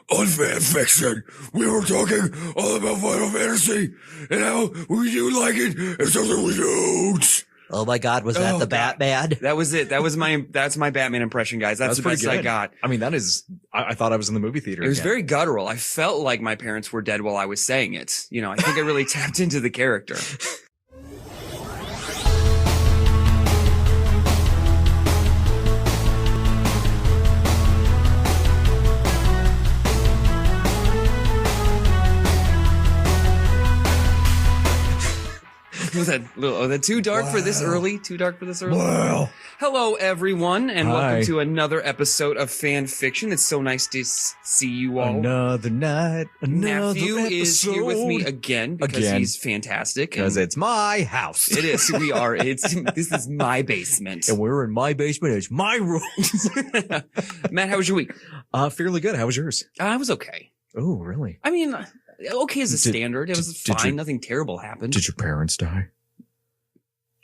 On Fan Fiction, we were talking all about Final Fantasy and how we do like it and something we don't. Oh my God, was that the Batman? That was it. That's my Batman impression, guys. That's the best I got. I mean, I thought I was in the movie theater. It was very guttural. I felt like my parents were dead while I was saying it. You know, I think I really tapped into the character. Was that too dark for this early? Too dark for this early? Wow. Hello, everyone, and Hi. welcome to another episode of Fan Fiction. It's so nice to see you all. Another night, another Matthew is here with me again because he's fantastic. Because it's my house. It is. We are. This is my basement. And we're in my basement. It's my room. Matt, how was your week? Fairly good. How was yours? I was okay. Oh, really? I mean, okay as a standard. It was fine. Nothing terrible happened. Did your parents die?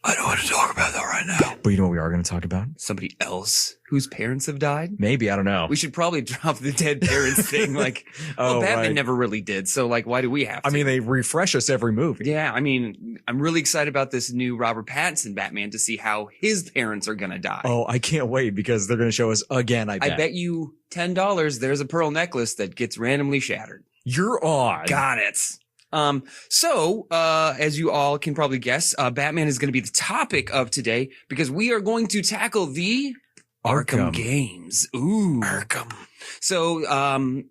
I don't want to talk about that right now. But you know what we are going to talk about? Somebody else whose parents have died? Maybe. I don't know. We should probably drop the dead parents thing. Like, well, Batman never really did. So, like, why do we have to? I mean, they refresh us every movie. Yeah. I mean, I'm really excited about this new Robert Pattinson Batman to see how his parents are going to die. Oh, I can't wait because they're going to show us again, I bet. I bet you $10 there's a pearl necklace that gets randomly shattered. You're on. Got it. As you all can probably guess, Batman is going to be the topic of today because we are going to tackle the Arkham games. Ooh. Arkham. So,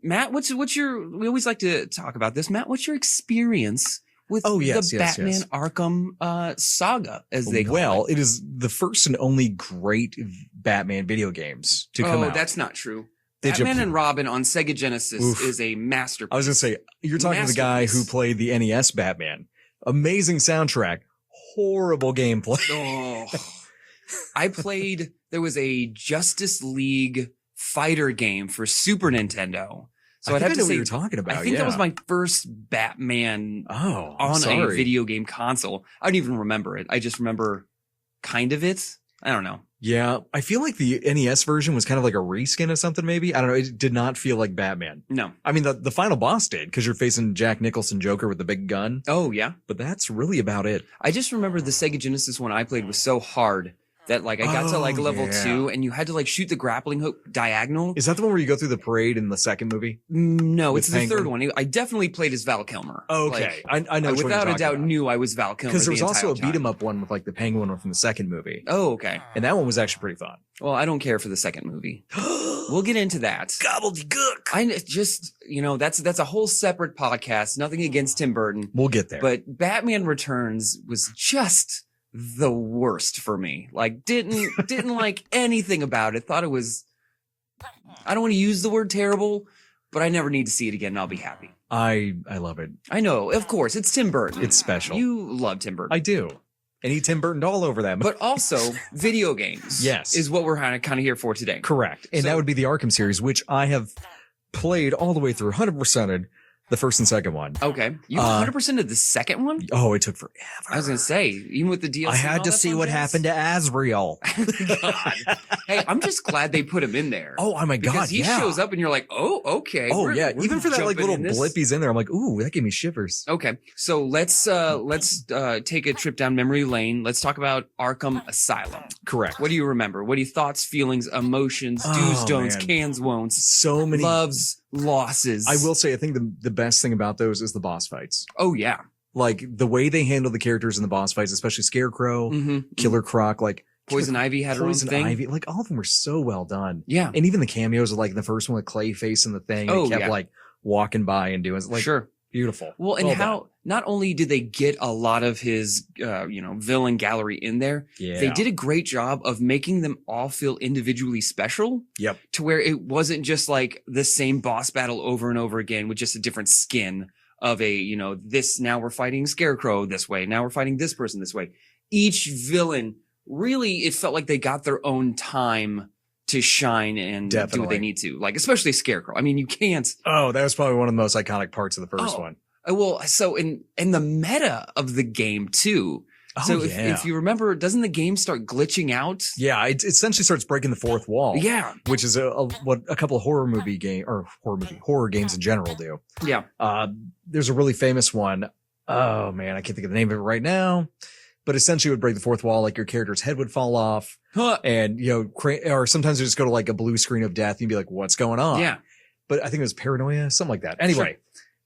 Matt, what's your, we always like to talk about this. Matt, what's your experience with the Batman Arkham, saga, as they call it? Well, it is the first and only great Batman video games to come out. Oh, that's not true. Batman and Robin on Sega Genesis is a masterpiece. I was going to say, you're talking to the guy who played the NES Batman. Amazing soundtrack. Horrible gameplay. Oh. There was a Justice League fighter game for Super Nintendo. So I'd have to say, what you're talking about. I think that was my first Batman on a video game console. I don't even remember it. I just remember kind of it. I don't know. Yeah, I feel like the NES version was kind of like a reskin of something, maybe. I don't know. It did not feel like Batman. No. I mean, the final boss did, because you're facing Jack Nicholson Joker with the big gun. Oh, yeah. But that's really about it. I just remember the Sega Genesis one I played was so hard that like I got to like level 2 and you had to like shoot the grappling hook diagonal. Is that the one where you go through the parade in the second movie? No, it's the third one. I definitely played as Val Kilmer. Oh, okay. Like, I know what without you're a doubt about. knew I was Val Kilmer. Because there was also a beat 'em up one with like the Penguin one from the second movie. Oh, okay. And that one was actually pretty fun. Well, I don't care for the second movie. We'll get into that. Gobbledygook. I just, that's a whole separate podcast. Nothing against Tim Burton. We'll get there. But Batman Returns was just the worst for me. Like didn't like anything about it. Thought it was, I don't want to use the word terrible, but I never need to see it again and I'll be happy. I love it. I know, of course, it's Tim Burton. It's special. You love Tim Burton. I do. And he Tim Burtoned all over them. But also video games. Yes. Is what we're kind of here for today. Correct. And that would be the Arkham series, which I have played all the way through, 100%ed the first and second one. Okay. You 100% of the second one? Oh, it took forever. I was going to say, even with the DLC. I had to see what happened to Azrael. God. Hey, I'm just glad they put him in there. Oh my God. Because he shows up and you're like, oh, okay. Oh yeah. Even for that like little blip he's in there, I'm like, ooh, that gave me shivers. Okay. So let's take a trip down memory lane. Let's talk about Arkham Asylum. Correct. What do you remember? What are your thoughts, feelings, emotions, do's, don'ts, cans, won'ts? So many loves, losses. I will say, I think the best thing about those is the boss fights. Oh yeah. Like the way they handle the characters in the boss fights, especially Scarecrow, Killer Croc, like Poison Ivy had her own thing. Poison Ivy, like all of them were so well done. Yeah. And even the cameos of like the first one with Clayface and the thing, and kept like walking by and doing like beautiful. Well, and how not only did they get a lot of his villain gallery in there, they did a great job of making them all feel individually special. Yep. To where it wasn't just like the same boss battle over and over again with just a different skin of this, now we're fighting Scarecrow this way, now we're fighting this person this way. Each villain, really, it felt like they got their own time to shine and do what they need to. Like, especially Scarecrow. I mean, you can't. Oh, that was probably one of the most iconic parts of the first one. Well, so in the meta of the game too, So if you remember, doesn't the game start glitching out? Yeah, it essentially starts breaking the fourth wall. Yeah. Which is what a couple of horror games in general do. Yeah. There's a really famous one. Oh man, I can't think of the name of it right now. But essentially it would break the fourth wall, like your character's head would fall off. And, or sometimes they just go to like a blue screen of death and you'd be like, what's going on? Yeah. But I think it was paranoia, something like that. Anyway. Sure.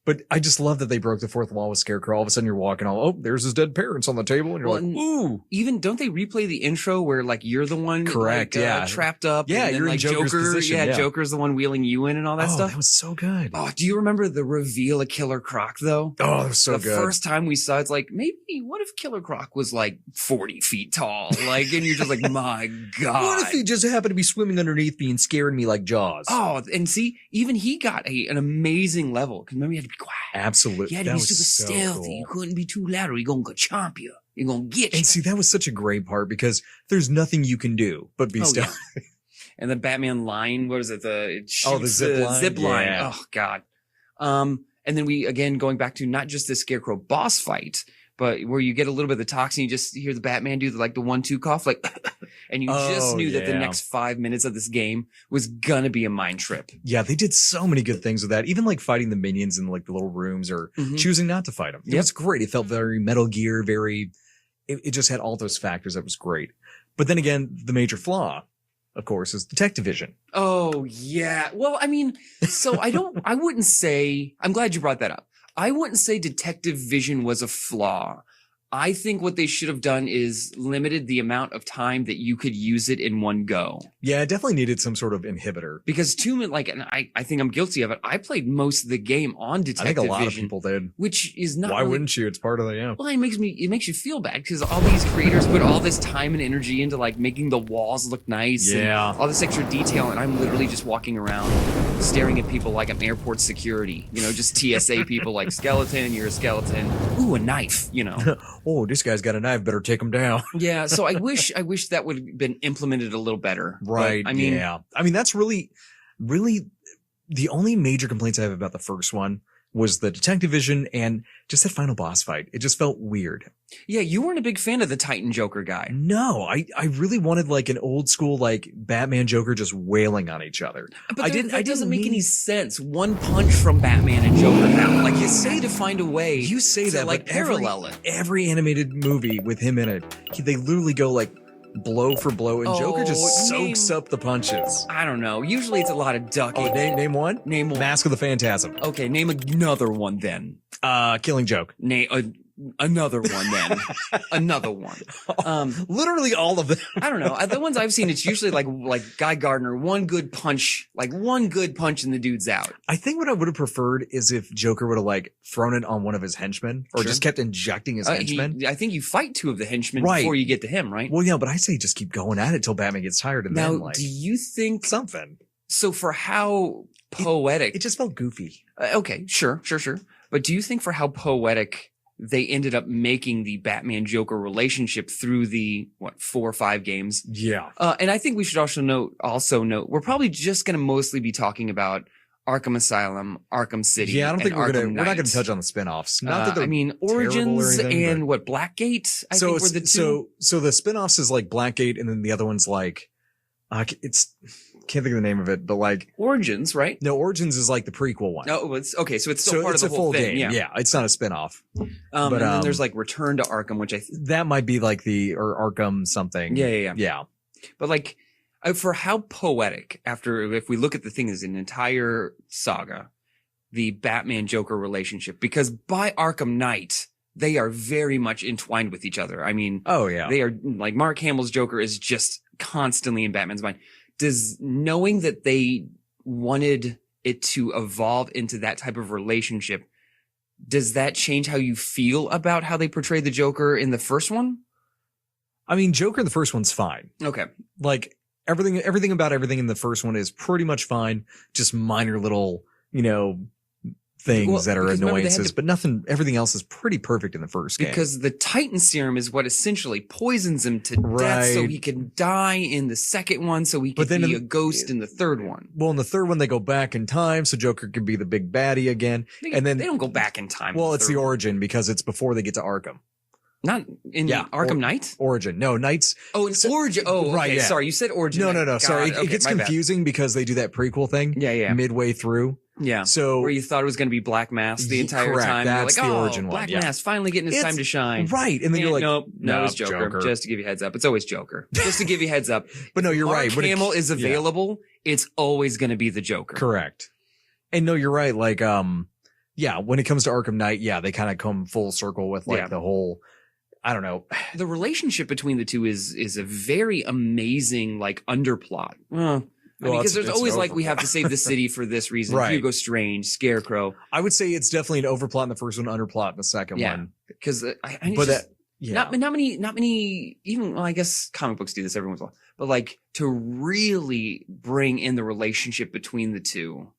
But I just love that they broke the fourth wall with Scarecrow. All of a sudden you're walking there's his dead parents on the table. And you're ooh. Even don't they replay the intro where like you're the one correct, trapped up? Yeah, and then, you're like in Joker's position. Yeah, Joker's the one wheeling you in and all that stuff. That was so good. Oh, do you remember the reveal of Killer Croc though? Oh, it was so good. The first time we saw it's like, maybe what if Killer Croc was like 40 feet tall? Like, and you're just like, my God. What if he just happened to be swimming underneath me and scaring me like Jaws? Oh, and see, even he got an amazing level. Cause remember, you had to be quiet. Absolutely. You had to be super stealthy. Cool. You couldn't be too loud or he's going to chomp you. He's going to get you. And see, that was such a great part because there's nothing you can do but be stealthy. Yeah. And the Batman line, what is it? The zip line. Yeah. Oh, God. And then we, again, going back to not just the Scarecrow boss fight, but where you get a little bit of the toxin, you just hear the Batman do the 1-2 cough, like, and you just knew that the next 5 minutes of this game was gonna be a mind trip. Yeah, they did so many good things with that. Even like fighting the minions in like the little rooms or choosing not to fight them. It was great. It felt very Metal Gear, it just had all those factors that was great. But then again, the major flaw, of course, is Detective Vision. Oh, yeah. Well, I mean, so I wouldn't say, I'm glad you brought that up. I wouldn't say Detective Vision was a flaw. I think what they should have done is limited the amount of time that you could use it in one go. Yeah, it definitely needed some sort of inhibitor. Because and I think I'm guilty of it. I played most of the game on Detective Vision. I think a lot of people did. Which is not Why wouldn't you? It's part of the, Well, it makes you feel bad because all these creators put all this time and energy into like making the walls look nice. Yeah. And all this extra detail. And I'm literally just walking around staring at people like I'm airport security. Just TSA people like skeleton, you're a skeleton. Ooh, a knife, Oh, this guy's got a knife. Better take him down. Yeah. So I wish that would have been implemented a little better. Right. But, I mean, that's really the only major complaints I have about the first one was the Detective Vision and just that final boss fight. It just felt weird. Yeah. You weren't a big fan of the Titan Joker guy. No, I really wanted like an old school, like Batman Joker just wailing on each other. But that doesn't make any sense. One punch from Batman and Joker now. Like you say to find a way. You say that, like parallel it. Every animated movie with him in it, they literally go like blow for blow, and Joker just soaks up the punches. I don't know. Usually it's a lot of ducking. Oh, name one? Name one. Mask of the Phantasm. Okay, name another one then. Killing Joke. Name another one then. Another one. Literally all of them. I don't know. The ones I've seen, it's usually like Guy Gardner, one good punch and the dude's out. I think what I would have preferred is if Joker would have like thrown it on one of his henchmen or just kept injecting his henchmen. I think you fight two of the henchmen before you get to him, right? Well, yeah, but I say just keep going at it till Batman gets tired and now, then like. Do you think something? So for how poetic. It just felt goofy. Okay, sure. But do you think for how poetic they ended up making the Batman Joker relationship through the 4 or 5 games? Yeah. And I think we should also note we're probably just going to mostly be talking about Arkham Asylum, Arkham City. Yeah, I don't think we're not going to touch on the spin-offs. Not that they're Origins anything, and Blackgate. I think were the two. So the spin-offs is like Blackgate, and then the other one's like can't think of the name of it, but like Origins, right? No, Origins is like the prequel one. No, it's okay. So it's still part of the whole full thing. Game. Yeah, it's not a spin-off. And then there's like Return to Arkham, which that might be like or Arkham something. Yeah. But like for how poetic, if we look at the thing as an entire saga, the Batman Joker relationship, because by Arkham Knight, they are very much entwined with each other. I mean, they are like Mark Hamill's Joker is just constantly in Batman's mind. Does knowing that they wanted it to evolve into that type of relationship, does that change how you feel about how they portrayed the Joker in the first one? I mean, Joker in the first one's fine. Okay. Like everything about everything in the first one is pretty much fine. Just minor little, things that are annoyances, but everything else is pretty perfect in the first game. Because the Titan serum is what essentially poisons him to death so he can die in the second one so he can be a ghost in the third one. Well, in the third one, they go back in time so Joker can be the big baddie again. And then they don't go back in time. Well, it's the origin because it's before they get to Arkham. Not in Arkham Knight? Origin. No, Knights. Oh, in Origin. Oh, okay. Right, yeah. Sorry, you said Origin. No. Sorry. It gets confusing because they do that prequel thing. Yeah. Midway through. Yeah. So where you thought it was going to be Black Mask the entire time. That's you're like, the Origin one. Black Mask finally getting his time to shine. Right. And then you're like, nope, it's Joker. Just to give you a heads up. It's always Joker. Just to give you a heads up. But no, you're right. When Hamill is available, it's always going to be the Joker. Correct. And no, you're right. Like, when it comes to Arkham Knight, they kind of come full circle with like the whole, I don't know. The relationship between the two is a very amazing, like, underplot. Because there's always like, we have to save the city for this reason. Right. Hugo Strange, Scarecrow. I would say it's definitely an overplot in the first one, underplot in the second one. Because not many, even, well, I guess comic books do this every once in a while, but like to really bring in the relationship between the two,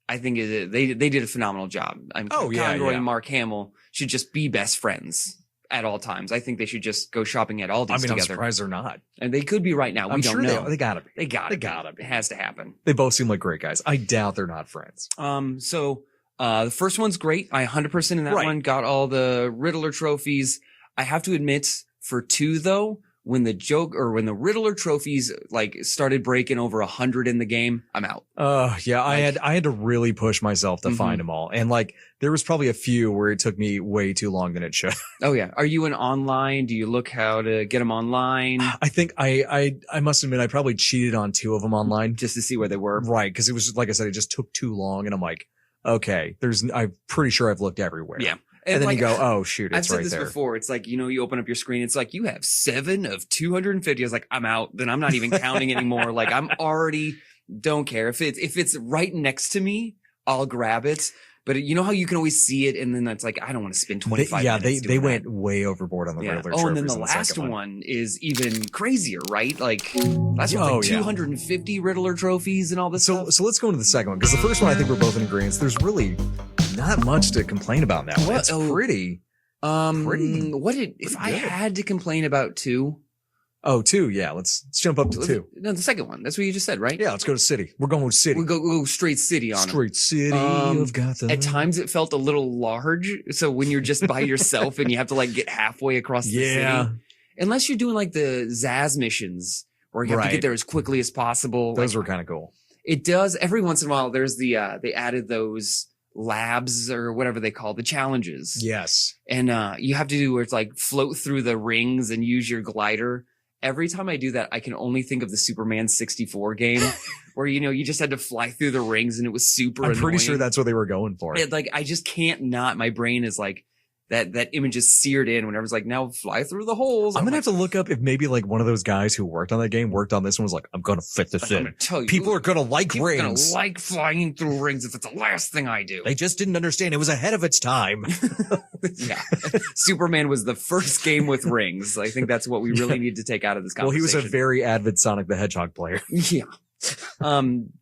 I think they did a phenomenal job. I mean, Conroy and Mark Hamill should just be best friends at all times. I think they should just go shopping at Aldi's together. I'm surprised they're not. And they could be right now. We don't know. They gotta be. They gotta be. It has to happen. They both seem like great guys. I doubt they're not friends. So the first one's great. I 100% in that one. Got all the Riddler trophies. I have to admit, for 2 though, when the Riddler trophies like started breaking over 100 in the game, I'm out. I had to really push myself to find them all. And like there was probably a few where it took me way too long than it should. Oh yeah. Are you in online? Do you look how to get them online? I think I must admit I probably cheated on 2 of them online just to see where they were. Right, because it was like I said, it just took too long, and I'm like, okay, I'm pretty sure I've looked everywhere. Yeah. And then like, you go, oh shoot, it's right there. I've said this before. It's like, you open up your screen. It's like, you have 7 of 250. I was like, I'm out. Then I'm not even counting anymore. Like I'm already don't care if it's right next to me, I'll grab it. But you know how you can always see it, and then that's like, I don't want to spend 25 minutes. They went way overboard on the Riddler trophies. And then the last one is even crazier, right? Like that's like 250 Riddler trophies and all this stuff. So let's go into the second one, because the first one I think we're both in agreement. There's really not much to complain about now. It's pretty. If I had to complain about 2? Oh, 2, yeah. Let's jump up to 2. No, the second one. That's what you just said, right? Yeah, let's go to City. We're going with City. We'll go straight City on it. Straight City of Gotham. At times it felt a little large. So when you're just by yourself and you have to like get halfway across the city. Unless you're doing like the Zaz missions where you have to get there as quickly as possible. Those were kind of cool. It does. Every once in a while, there's they added those labs or whatever they call the challenges. Yes. And you have to do where it's like float through the rings and use your glider. Every time I do that, I can only think of the Superman 64 game where, you just had to fly through the rings and it was super annoying. I'm pretty sure that's what they were going for. Like, I just can't not. My brain is like, that image is seared in whenever it's like, now fly through the holes. I'm going to have to look up if maybe like one of those guys who worked on that game worked on this one was like, I'm going to fit this in. People are going to like rings. People are going to like flying through rings if it's the last thing I do. They just didn't understand. It was ahead of its time. Yeah. Superman was the first game with rings. I think that's what we really need to take out of this conversation. Well, he was a very avid Sonic the Hedgehog player. Yeah.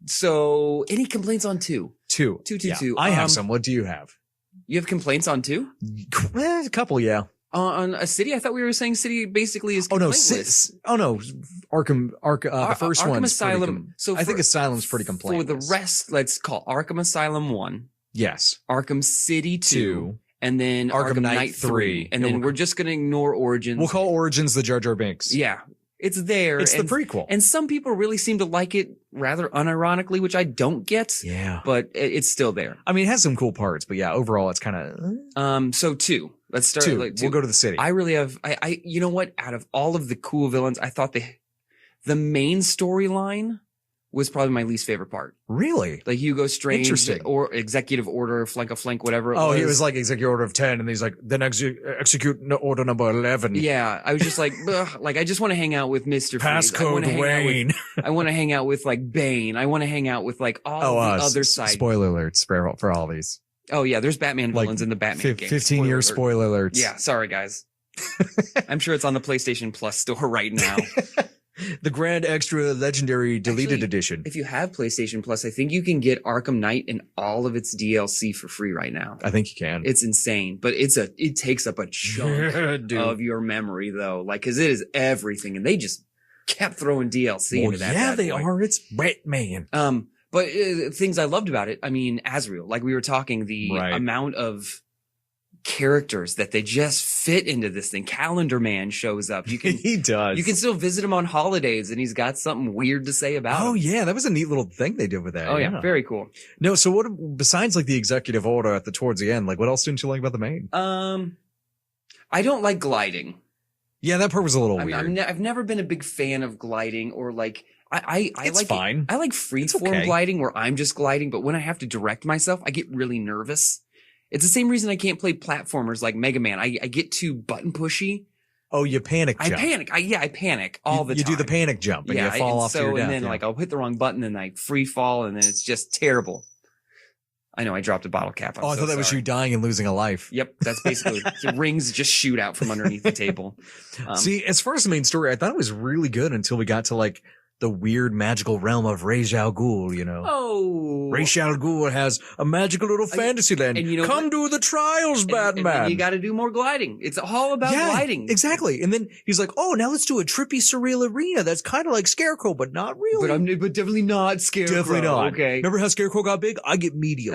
So any complaints on 2? 2. I have some. What do you have? You have complaints on 2? A couple, yeah. On a City? I thought we were saying City basically is complaintless. Arkham, the first one. Arkham Asylum. I think Asylum's pretty complaintless. For the rest, let's call Arkham Asylum 1. Yes. Arkham City 2. And then Arkham Knight 3. And then we're just going to ignore Origins. We'll call Origins the Jar Jar Binks. Yeah. It's there. It's the prequel. And some people really seem to like it rather unironically, which I don't get. Yeah. But it's still there. I mean, it has some cool parts, but yeah, overall it's kind of... So 2. Let's start 2. Like 2. We'll go to the City. I really have... you know what? Out of all of the cool villains, I thought the main storyline was probably my least favorite part. Really? Like Hugo Strange. Interesting. Or Executive Order, Flank, whatever it was. Oh, he was like Executive Order of 10, and he's like, then execute Order number 11. Yeah, I was just like, like, I just want to hang out with Mr. Passcode Wayne. I want to hang out with, like, Bane. I want to hang out with, like, all the other side. Spoiler alerts for all these. Oh, yeah, there's Batman villains in the Batman game. 15-year spoiler alerts. Yeah, sorry, guys. I'm sure it's on the PlayStation Plus store right now. The Grand Extra Legendary Deleted Edition. If you have PlayStation Plus, I think you can get Arkham Knight and all of its DLC for free right now. I think you can. It's insane, but it takes up a chunk of your memory though. Like, cause it is everything, and they just kept throwing DLC into that. Yeah, they are. It's Batman. But things I loved about it, I mean, Azrael, like we were talking, the amount of characters that they just fit into this thing. Calendar Man shows up. You can He does. You can still visit him on holidays, and he's got something weird to say about Oh him. yeah, that was a neat little thing they did with that. Oh yeah, very cool. No, so what besides like the executive order towards the end, like what else didn't you like about the main? I don't like gliding. Yeah, that part was a little weird. I've never been a big fan of gliding, or like I It's like fine. I like freeform gliding where I'm just gliding, but when I have to direct myself, I get really nervous. It's the same reason I can't play platformers like Mega Man. I get too button pushy. Oh, you panic jump. I panic. I panic all the time. You do the panic jump and you fall off to your death. And then like I'll hit the wrong button and I free fall, and then it's just terrible. I know I dropped a bottle cap. I thought that was you dying and losing a life. Yep, that's basically the rings just shoot out from underneath the table. See, as far as the main story, I thought it was really good until we got to like the weird magical realm of Ra's al Ghul, you know. Oh. Ra's al Ghul has a magical little fantasy land. And you know Come what? do the trials, Batman. And then you got to do more gliding. It's all about gliding. Exactly. And then he's like, oh, now let's do a trippy, surreal arena that's kind of like Scarecrow, but not really. But definitely not Scarecrow. Definitely not. Okay. Remember how Scarecrow got big? I get medium.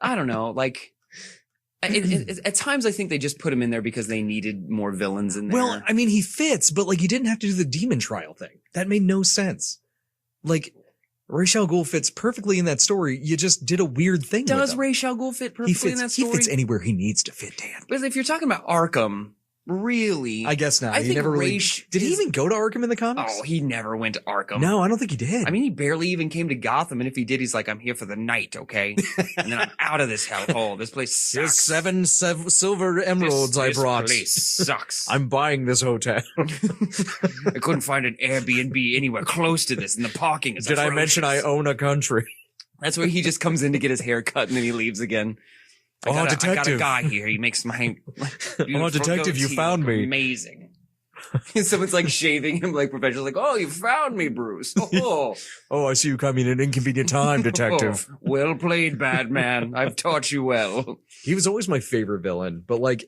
I don't know. Like, at times I think they just put him in there because they needed more villains in there. Well, I mean, he fits, but like you didn't have to do the demon trial thing. That made no sense. Like, Ra's al Ghul fits perfectly in that story. You just did a weird thing. Does Ra's al Ghul fit perfectly in that story? He fits anywhere he needs to fit, Dan. But if you're talking about Arkham, really, I guess not. I think never really. Did he even go to Arkham in the comics? Oh, he never went to Arkham. No, I don't think he did. I mean, he barely even came to Gotham, and if he did, he's like, "I'm here for the night, okay?" And then I'm out of this hellhole. This place sucks. Here's seven silver emeralds I brought. This place sucks. I'm buying this hotel. I couldn't find an Airbnb anywhere close to this, and the parking is Did I mention I own a country? That's where he just comes in to get his hair cut, and then he leaves again. I got a guy here. He makes my. Oh, detective, you found me. Amazing. Someone's like shaving him like professionally, like, "Oh, you found me, Bruce." Oh, oh, I see you coming in an inconvenient time, detective. Oh, well played, Batman. I've taught you well. He was always my favorite villain, but like,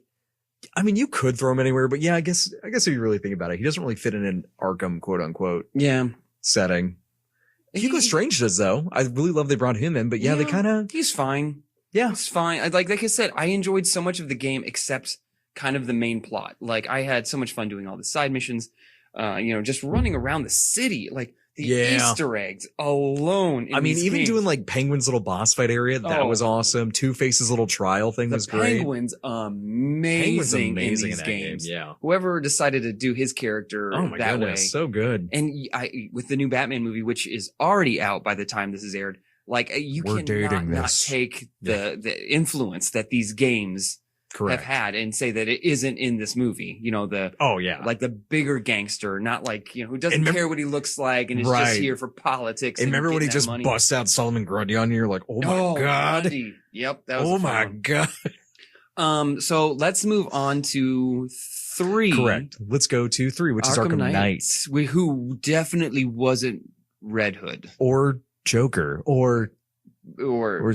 I mean, you could throw him anywhere, but yeah, I guess if you really think about it, he doesn't really fit in an Arkham quote unquote setting. Hugo Strange does though. I really love they brought him in, but yeah, they kind of. He's fine. Yeah, it's fine. Like I said, I enjoyed so much of the game except kind of the main plot. Like I had so much fun doing all the side missions, just running around the city, like the Easter eggs alone. I mean, even doing like Penguin's little boss fight area, that was awesome. Two-Face's little trial thing was great. Penguin's amazing in these games. Yeah. Whoever decided to do his character that way. So good. And with the new Batman movie, which is already out by the time this is aired, like you cannot not take the influence that these games have had and say that it isn't in this movie. You know, like the bigger gangster, not like, who doesn't care what he looks like and is just here for politics. And remember when he just busts out Solomon Grundy on you? You're like, oh my God. Grundy. Yep. That was my God. So let's move on to 3. Correct. Let's go to 3, which is Arkham Knight. Who definitely wasn't Red Hood. Or Joker. Or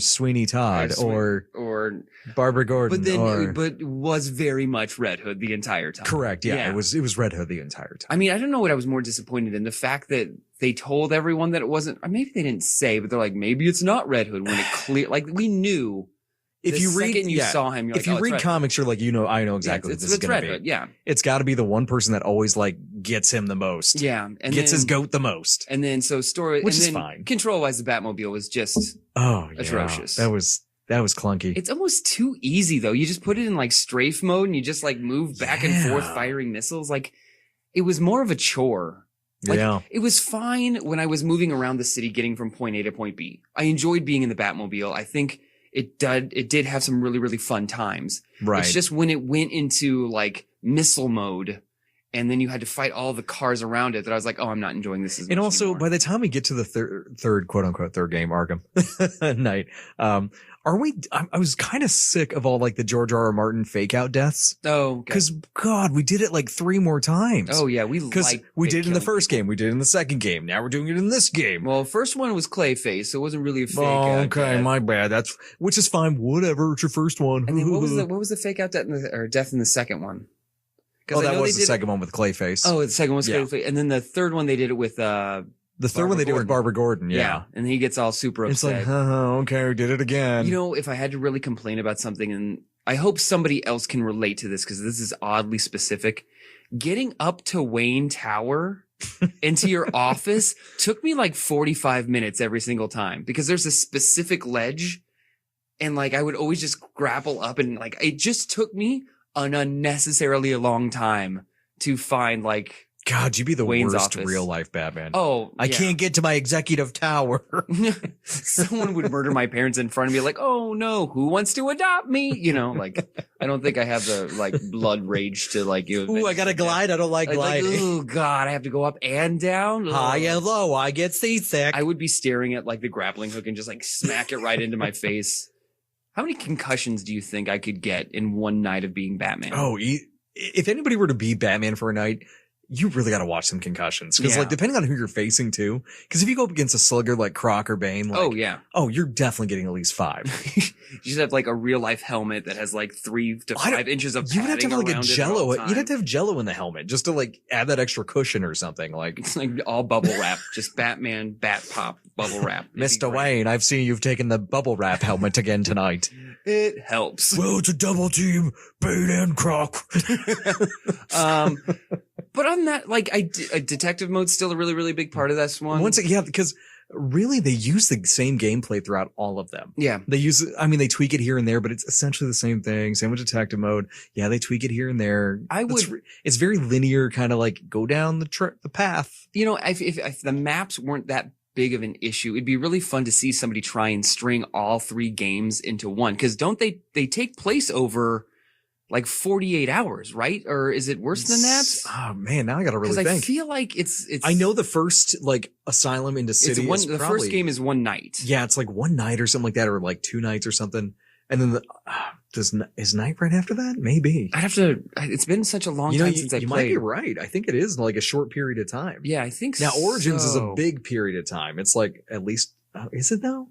Sweeney Todd. Or Barbara Gordon. But was very much Red Hood the entire time. Correct. Yeah. It was Red Hood the entire time. I mean, I don't know what I was more disappointed in. The fact that they told everyone that it wasn't, or maybe they didn't say, but they're like, maybe it's not Red Hood when it like we knew. If you saw him, you're if you read comics, you're like, I know exactly what this is going to be. Hood, yeah. It's got to be the one person that always like gets him the most. Yeah. And gets his goat the most. And then which is fine. Control wise, the Batmobile was just atrocious. That was clunky. It's almost too easy though. You just put it in like strafe mode and you just like move back and forth firing missiles. Like it was more of a chore. Like, it was fine when I was moving around the city getting from point A to point B. I enjoyed being in the Batmobile. I think it did have some really, really fun times. Right. It's just when it went into like missile mode and then you had to fight all the cars around it that I was like, oh, I'm not enjoying this as much. And also anymore. By the time we get to the third quote unquote third game, Arkham Knight, I was kind of sick of all like the George R.R. Martin fake out deaths. Oh, okay. Cause God, we did it like 3 more times. Oh yeah. We did it in the first game. We did it in the second game. Now we're doing it in this game. Well, first one was Clayface, so it wasn't really a fake out. Okay, death. My bad. Which is fine. Whatever. It's your first one. And then what was the fake out death in the second one? Oh, that was the second one with Clayface. Oh, the second one was Clayface. And then the third one they did it with the third one they did with Barbara Gordon, yeah. And he gets all super upset. It's like, okay, we did it again. If I had to really complain about something, and I hope somebody else can relate to this because this is oddly specific. Getting up to Wayne Tower into your office took me like 45 minutes every single time because there's a specific ledge and like I would always just grapple up and like it just took me an unnecessarily long time to find like God, you'd be the Wayne's worst office. real life Batman. Oh, I can't get to my executive tower. Someone would murder my parents in front of me like, oh no, who wants to adopt me? You know, like, I don't think I have the like blood rage to like, Ooh, I gotta glide. I don't like gliding. oh God, I have to go up and down. High and low. I get seasick. I would be staring at like the grappling hook and just like smack it right into my face. How many concussions do you think I could get in one night of being Batman? Oh, if anybody were to be Batman for a night, you really got to watch some concussions because, like, depending on who you're facing too. Because if you go up against a slugger like Croc or Bane, like, you're definitely getting at least 5. You should have like a real life helmet that has like 3 to 5 inches of padding. You would have to have like a Jello. You'd have to have Jello in the helmet just to like add that extra cushion or something. Like it's like all bubble wrap, just Batman bat pop bubble wrap. Mr. Wayne, I've seen you've taken the bubble wrap helmet again tonight. It helps. Well, it's a double team, Bane and Croc. But on that, like, detective mode's still a really, really big part of this one. Because really they use the same gameplay throughout all of them. Yeah. They tweak it here and there, but it's essentially the same thing. Same with detective mode. Yeah, they tweak it here and there. It's very linear, kind of like go down the path. You know, if the maps weren't that big of an issue, it'd be really fun to see somebody try and string all 3 games into one. Cause don't they take place over like 48 hours, right? Or is it worse than that? Oh man, now I gotta really think. I feel like it's. I know the first like Asylum into City is the first game is one night. Yeah, it's like one night or something like that, or like 2 nights or something. And then is night right after that? Maybe. I'd have to. It's been such a long time since I played. You might be right. I think it is like a short period of time. Yeah, I think now Origins is a big period of time. It's like at least is it though?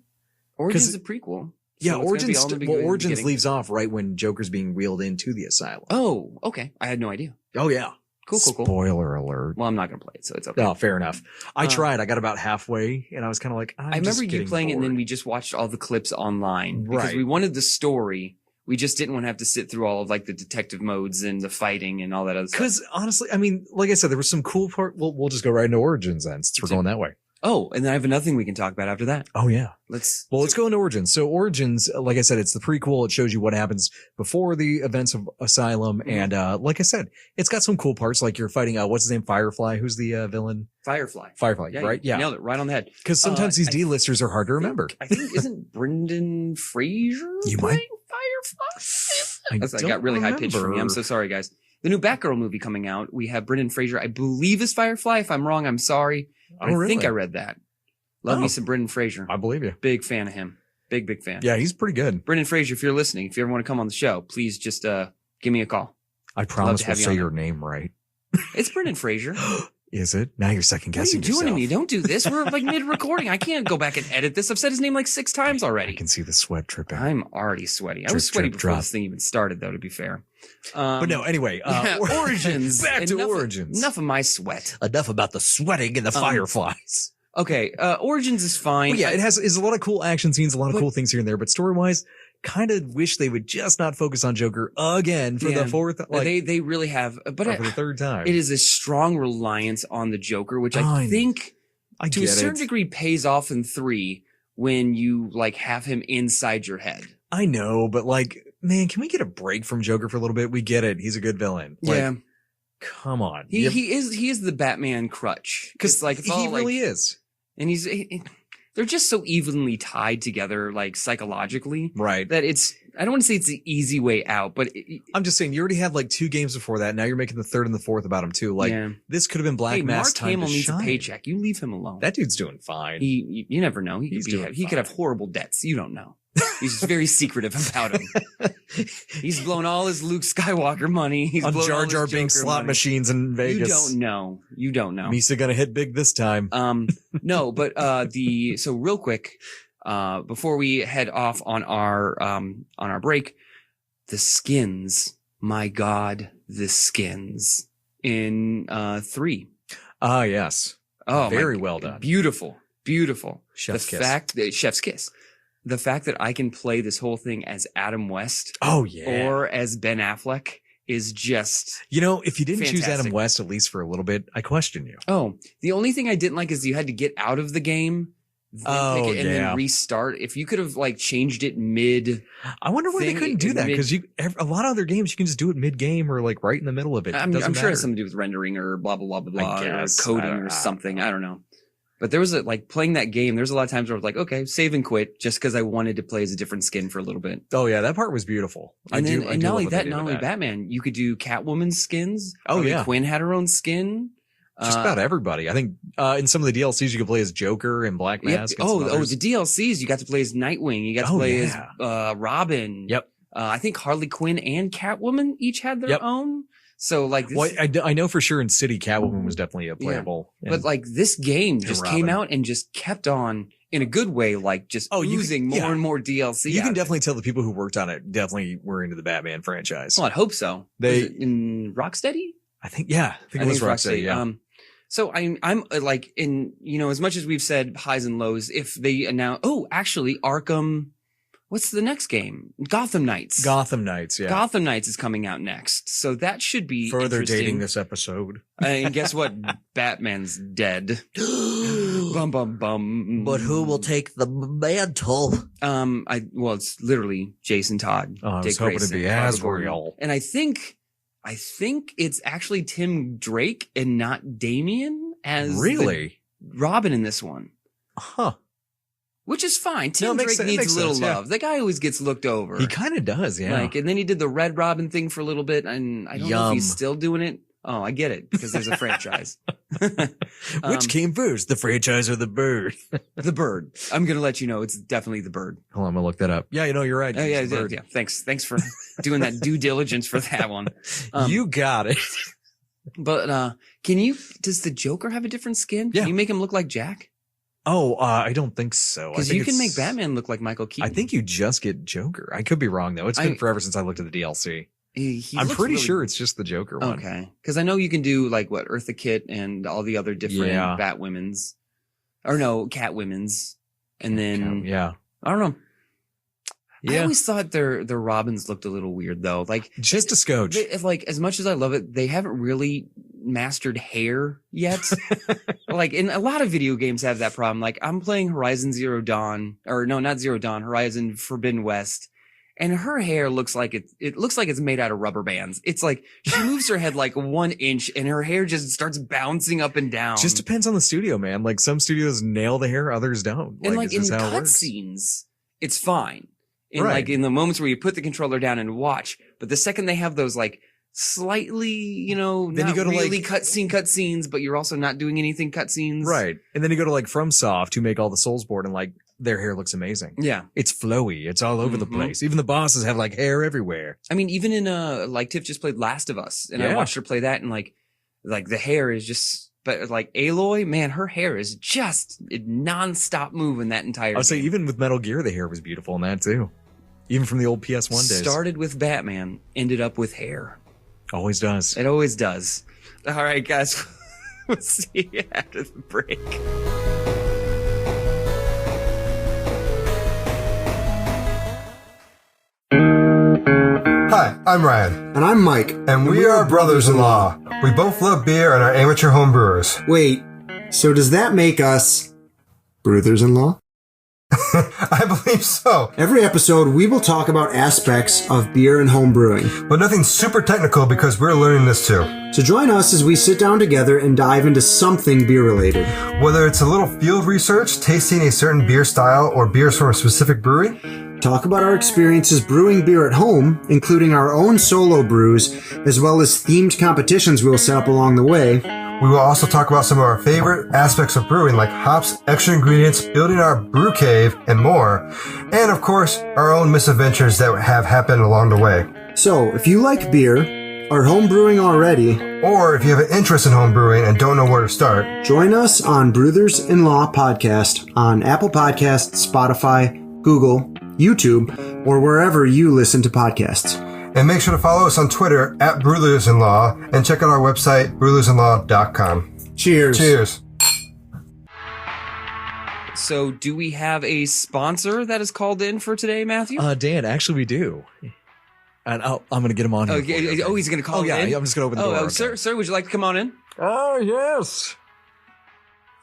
Origins is a prequel. Yeah, Origins leaves off right when Joker's being wheeled into the asylum. Oh, okay. I had no idea. Oh, yeah. Cool. Spoiler alert. Well, I'm not going to play it, so it's okay. Oh, fair enough. I tried. I got about halfway, and I was kind of like, I remember you playing it, and then we just watched all the clips online. Right. Because we wanted the story. We just didn't want to have to sit through all of like the detective modes and the fighting and all that other stuff. Because honestly, I mean, like I said, there was some cool part. We'll just go right into Origins then, since we're going that way. Oh, and then I have another thing we can talk about after that. Oh, yeah. Let's go into Origins. So Origins, like I said, it's the prequel. It shows you what happens before the events of Asylum. Mm-hmm. And, like I said, it's got some cool parts. Like you're fighting, what's his name? Firefly. Who's the villain? Firefly, yeah, right? Yeah. Nailed it right on the head. Cause sometimes these D-listers are hard to remember. I think, isn't Brendan Fraser playing Firefly? I got really high pitched for me. I'm so sorry, guys. The new Batgirl movie coming out. We have Brendan Fraser, I believe, is Firefly. If I'm wrong, I'm sorry. I think I read that. Love me some Brendan Fraser. I believe you. Big fan of him. Big fan. Yeah, he's pretty good. Brendan Fraser, if you're listening, if you ever want to come on the show, please just give me a call. I promise we'll say your name right. It's Brendan Fraser. Is it? Now you're second guessing yourself. What are you doing to me? Don't do this. We're like mid-recording. I can't go back and edit this. I've said his name like 6 times already. I can see the sweat dripping. I'm already sweaty. I was sweaty before this thing even started, though, to be fair. But no, anyway. Origins. Back to Origins. Enough of my sweat. Enough about the sweating and the fireflies. Okay, Origins is fine. Well, yeah, is a lot of cool action scenes, a lot of cool things here and there, but story-wise, kind of wish they would just not focus on Joker again for the fourth. Like, they really have, but for the third time. It is a strong reliance on the Joker, which I think to a certain degree pays off in 3 when you like have him inside your head. I know, but like, man, can we get a break from Joker for a little bit? We get it; he's a good villain. Yeah. Come on. He is the Batman crutch. Cause like, he really is. And they're just so evenly tied together, like psychologically. Right. That I don't want to say it's the easy way out, but I'm just saying you already had like 2 games before that. Now you're making the 3rd and the 4th about him too. Like this could have been Black Mass time. Mark Hamill needs shine. a paycheck. You leave him alone. That dude's doing fine. You never know. He could have horrible debts. You don't know. He's very secretive about him. He's blown all his Luke Skywalker money. He's on blown Jar Jar Binks slot machines in Vegas. You don't know. Misa gonna hit big this time. No, but so real quick, before we head off on our break, the skins. My God, the skins in 3. Ah, yes. Oh, very well done. Beautiful. Chef's kiss. Chef's kiss. the fact that I can play this whole thing as Adam West Oh yeah. or as Ben Affleck is just If you didn't choose fantastic. Adam West, at least for a little bit, I question you. Oh, the only thing I didn't like is you had to get out of the game, then pick it, and then restart. If you could have like changed it mid, I wonder why they couldn't do that, because a lot of other games you can just do it mid game or like right in the middle of it. I'm sure it matter. has something to do with rendering or blah blah blah blah I blah or guess. coding I or don't something. know. I don't know. But there was playing that game. There's a lot of times where I was like, okay, save and quit, just because I wanted to play as a different skin for a little bit. Oh yeah, that part was beautiful. And I not do only love what they that, did not with only that. Batman, you could do Catwoman's skins. Oh, Harley yeah. Quinn had her own skin. Just about everybody. I think in some of the DLCs you could play as Joker and Black Yep. Mask. And some others. The DLCs, you got to play as Nightwing. You got to play yeah. as Robin. Yep. I think Harley Quinn and Catwoman each had their Yep. own. So like this, Well, I know for sure in City Catwoman was definitely a playable. but like this game just came Robin. out and just kept on in a good way, like just oozing more and more DLC. You can out. definitely tell the people who worked on it definitely were into the Batman franchise. Well, I'd hope so. They- Was it in Rocksteady? I think it was Rocksteady. Yeah. So I'm like in, as much as we've said highs and lows, if they announce, actually Arkham, what's the next game? Gotham Knights. Gotham Knights. Yeah. Gotham Knights is coming out next. So that should be Further interesting. dating this episode. And guess what? Batman's dead. Bum, bum, bum. But who will take the mantle? It's literally Jason Todd. Oh, I was Dick hoping Grayson, to be Barbara Gordon. Asriel. And I think it's actually Tim Drake and not Damian as Really? the Robin in this one. Huh. Which is fine. No, Tim it makes Drake sense- it needs makes a little sense, yeah. love. The guy always gets looked over. He kind of does. Yeah. And then he did the Red Robin thing for a little bit, and I don't know if he's Yum. still doing it. Oh, I get it, because there's a franchise. Which came first, the franchise or the bird? The bird. I'm going to let you know it's definitely the bird. Hold on, I'm gonna look that up. Yeah, you're right. Oh, yeah, It's the yeah, bird. yeah. Thanks for doing that due diligence for that one. You got it. But does the Joker have a different skin? Yeah. Can you make him look like Jack? Oh, I don't think so. Because you can make Batman look like Michael Keaton. I think you just get Joker. I could be wrong though. It's been forever since I looked at the DLC. He I'm looks pretty really- sure it's just the Joker one. Okay. Because I know you can do like what Eartha Kitt and all the other different Yeah. Batwomen's. Or no, Catwomen's. And then Yeah. I don't know. I Yeah. always thought their Robins looked a little weird though. Like Just a scotch. like as much as I love it, they haven't really mastered hair yet. Like in a lot of video games have that problem. Like I'm playing Horizon Zero Dawn, or no, not Zero Dawn, Horizon Forbidden West. And her hair looks like it looks like it's made out of rubber bands. It's like she moves her head like 1 inch and her hair just starts bouncing up and down. Just depends on the studio, man. Like some studios nail the hair, others don't. And like it's in just how it works. cutscenes, it's fine. In Right. like in the moments where you put the controller down and watch, but the second they have those like slightly, Then not you go to, really like- cutscenes, but you're also not doing anything cutscenes. Right. And then you go to like FromSoft who make all the Soulsborne and like their hair looks amazing. Yeah. It's flowy. It's all over the Mhm. place. Even the bosses have like hair everywhere. I mean, even in like Tiff just played Last of Us, and I Yeah. watched her play that, and like the hair is just. But like Aloy, man, her hair is just nonstop moving that entire. I'll say game. even with Metal Gear, the hair was beautiful in that too. Even from the old PS1 days. Started with Batman, ended up with hair. Always does. It always does. All right, guys. We'll see you after the break. Hi, I'm Ryan, And I'm Mike. and we are brothers-in-law. We both love beer and are amateur home brewers. Wait, so does that make us brothers-in-law? I believe so, Every episode, we will talk about aspects of beer and home brewing. but nothing super technical because we're learning this too. So join us as we sit down together and dive into something beer-related. Whether it's a little field research, tasting a certain beer style, or beers from a specific brewery, Talk about our experiences brewing beer at home, including our own solo brews, as well as themed competitions we'll set up along the way. we will also talk about some of our favorite aspects of brewing like hops, extra ingredients, building our brew cave, and more. And of course, our own misadventures that have happened along the way. So, if you like beer, are home brewing already, Or if you have an interest in home brewing and don't know where to start, join us on Brothers-in-Law Podcast on Apple Podcasts, Spotify, Google, YouTube, or wherever you listen to podcasts. and make sure to follow us on Twitter at Brewers-in-Law and check out our website, brewersinlaw.com. Cheers. Cheers. So do we have a sponsor that is called in for today, Matthew? Dan, actually we do. And I'm going to get him on here. Okay. Oh, he's going to call yeah, in? I'm just going to open the door. Okay. Sir, would you like to come on in? Yes.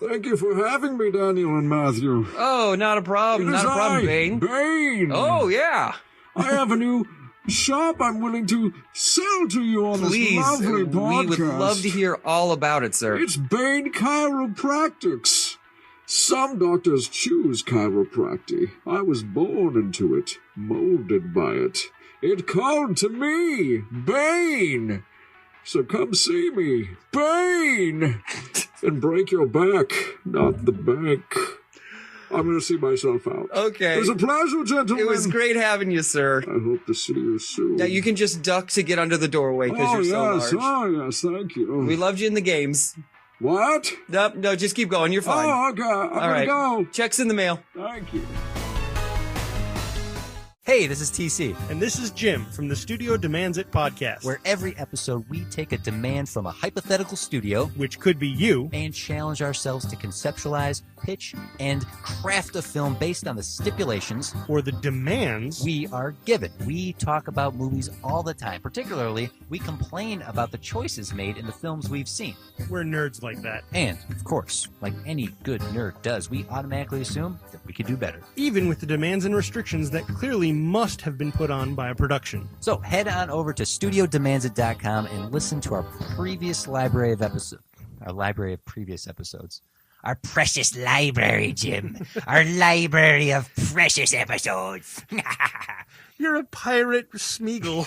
Thank you for having me, Daniel and Matthew. Oh, not a problem. Not a problem, Bane. Bane. Oh, yeah. I have a new shop I'm willing to sell to you on Please, this lovely podcast. we would love to hear all about it, sir. It's Bane Chiropractics. Some doctors choose chiropractic. I was born into it, molded by it. It called to me, Bane. So come see me, Bane, and break your back, not the bank. I'm going to see myself out. Okay. It was a pleasure, gentlemen. It was great having you, sir. I hope to see you soon. Now, you can just duck to get under the doorway because you're so large. Oh, yes, thank you. We loved you in the games. What? No, just keep going. You're fine. Oh, okay. I'm right. going to go. Check's in the mail. Thank you. Hey, this is TC, And this is Jim from the Studio Demands It podcast, where every episode we take a demand from a hypothetical studio which could be you, and challenge ourselves to conceptualize, pitch, and craft a film based on the stipulations or the demands. we are given. We talk about movies all the time. Particularly, we complain about the choices made in the films we've seen. We're nerds like that. And, of course, like any good nerd does, we automatically assume that we could do better. Even with the demands and restrictions that clearly must have been put on by a production. So head on over to studiodemandsit.com and listen to our previous library of episodes. Our library of previous episodes. Our precious library, Jim. Our library of precious episodes. You're a pirate, Smeagol.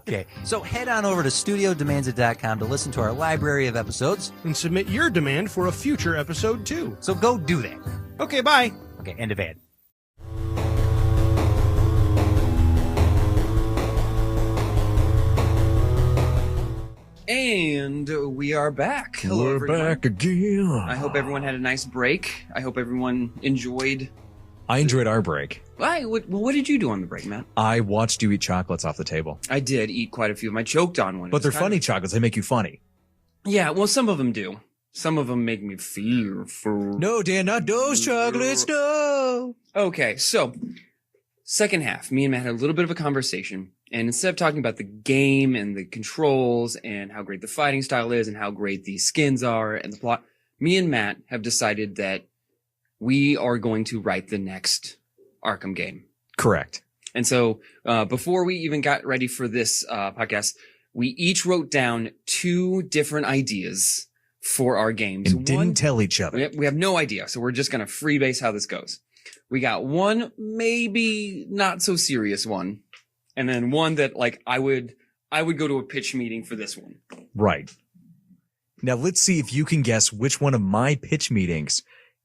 Okay. So head on over to studiodemandsit.com to listen to our library of episodes. And submit your demand for a future episode, too. So go do that. Okay, bye. Okay, end of ad. And we are back. Hello, We're everyone. back again. I hope everyone had a nice break. I hope everyone enjoyed. I enjoyed our break. What did you do on the break, Matt? I watched you eat chocolates off the table. I did eat quite a few of them. I choked on one. It But was they're kind funny of- chocolates. They make you funny. Yeah, well, some of them do. Some of them make me fearful. No, Dan, not those chocolates. No. Okay, so second half, me and Matt had a little bit of a conversation. And instead of talking about the game and the controls and how great the fighting style is and how great the skins are and the plot, me and Matt have decided that we are going to write the next Arkham game. Correct. And so before we even got ready for this podcast, we each wrote down 2 different ideas for our games. And didn't tell each other. We have no idea. So we're just going to freebase how this goes. We got one, maybe not so serious one. And then one that like I would go to a pitch meeting for this one. Right. Now let's see if you can guess which one of my pitch meetings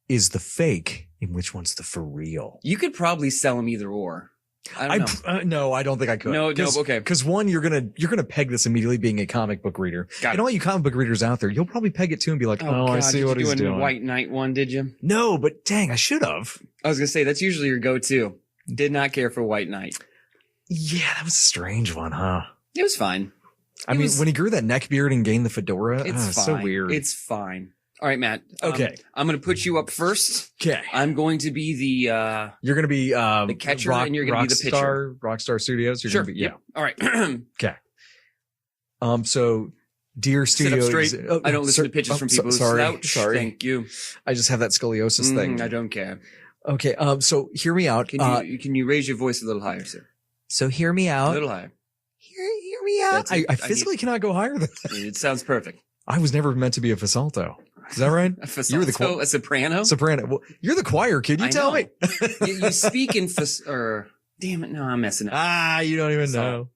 is the fake and which one's the for real. You could probably sell them either or. I don't know. No, I don't think I could. No, okay. Because one, you're gonna peg this immediately being a comic book reader. Got it. And all you comic book readers out there, you'll probably peg it too and be like, oh, I God, see did what you he's do a doing. White Knight one, did you? No, but dang, I should have. I was gonna say that's usually your go-to. Did not care for White Knight. Yeah, that was a strange one, huh? It was fine. I mean, when he grew that neck beard and gained the fedora, It's it's fine. so weird. It's fine. All right, Matt. Okay. I'm going to put you up first. Okay. I'm going to be the You're going to be the catcher and you're going to be the pitcher. Rockstar Studios. You're Sure. Gonna be, yeah. Yep. All right. Okay. So, dear Sit studio, up straight. I don't listen to pitches from people who slouch. Thank you. I just have that scoliosis thing. I don't care. Okay. So hear me out. Can you raise your voice a little higher, sir? So hear me A out. little higher. Hear me out. That's it. I physically cannot go higher than that. It sounds perfect. I was never meant to be a Fasalto. Is that right? You were a soprano? Soprano. Well, you're the choir kid. You tell me. you speak in damn it. No, I'm messing up. You don't even know.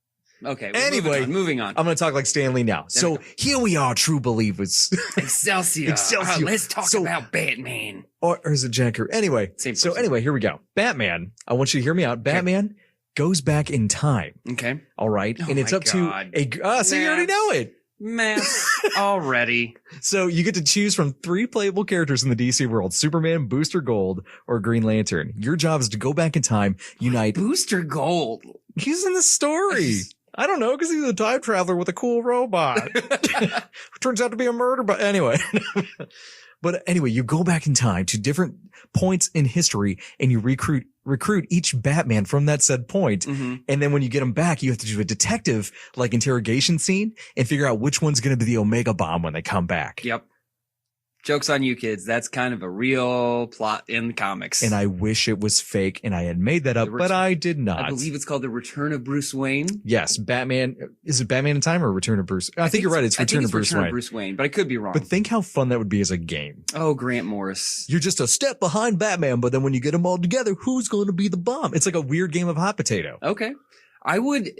Okay. Anyway, moving on. I'm going to talk like Stanley now. So here we are, true believers. Excelsior. Excelsior. Let's talk about Batman. Or is it Jacker? Anyway. Same so person. anyway, here we go. Batman. I want you to hear me out. Batman goes back in time. Okay. All right. Oh and it's my up God. to so you already know it. Math already. So you get to choose from 3 playable characters in the DC world: Superman, Booster Gold, or Green Lantern. Your job is to go back in time, unite. Booster Gold. He's in the story. I don't know, because he's a time traveler with a cool robot. Turns out to be a murder, but anyway. But anyway, you go back in time to different points in history and you recruit each Batman from that said point. Mm-hmm. And then when you get them back, you have to do a detective like interrogation scene and figure out which one's going to be the Omega Bomb when they come back. Yep. Joke's on you, kids. That's kind of a real plot in the comics. And I wish it was fake and I had made that up, but I did not. I believe it's called The Return of Bruce Wayne. Yes, Batman. Is it Batman in Time or Return of Bruce? I think you're right. It's Return of Bruce Wayne. But I could be wrong. But think how fun that would be as a game. Oh, Grant Morris. You're just a step behind Batman, but then when you get them all together, who's going to be the bomb? It's like a weird game of hot potato. Okay. I would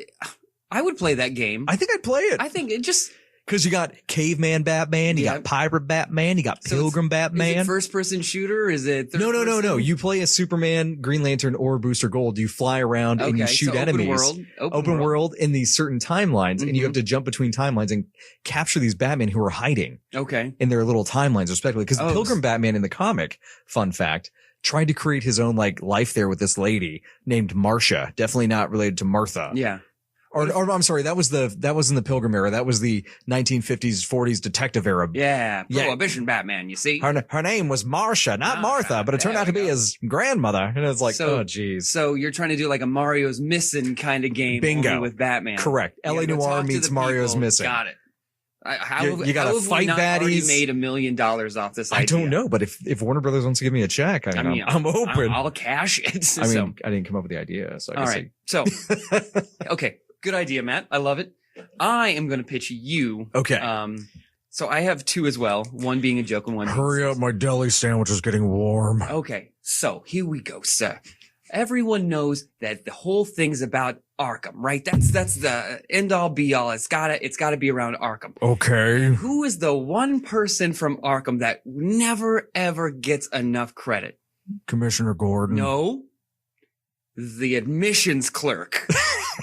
play that game. I think I'd play it. I think it just... Because you got Caveman Batman, you got Pirate Batman, you got Pilgrim Batman. Is it first-person shooter? Is it third person? No. You play as Superman, Green Lantern, or Booster Gold. You fly around and you shoot enemies. Open world in these certain timelines, and you have to jump between timelines and capture these Batmen who are hiding. Okay. In their little timelines, respectively. Because the Pilgrim Batman in the comic, fun fact, tried to create his own like life there with this lady named Marcia. Definitely not related to Martha. Yeah. Or I'm sorry, that was in the Pilgrim era. That was the 1950s, 40s detective era. Yeah, Prohibition Batman, you see? Her name was Marcia, not Martha, but it turned out to be his grandmother. And it's like, oh, geez. So you're trying to do like a Mario's Missing kind of game. Bingo. Only with Batman. Correct. L.A. Noire meets Mario's Missing. Got it. You got to fight baddies. Already made $1 million off this idea? I don't know, but if Warner Brothers wants to give me a check, I'm open. I'll cash it. I mean, I didn't come up with the idea. So all right. So, okay. Good idea, Matt. I love it. I am going to pitch you. Okay. So I have two as well. One being a joke and one. Hurry up. My deli sandwich is getting warm. Okay. So here we go, sir. Everyone knows that the whole thing's about Arkham, right? That's the end all be all. It's gotta be around Arkham. Okay. Who is the one person from Arkham that never ever gets enough credit? Commissioner Gordon. No. The admissions clerk.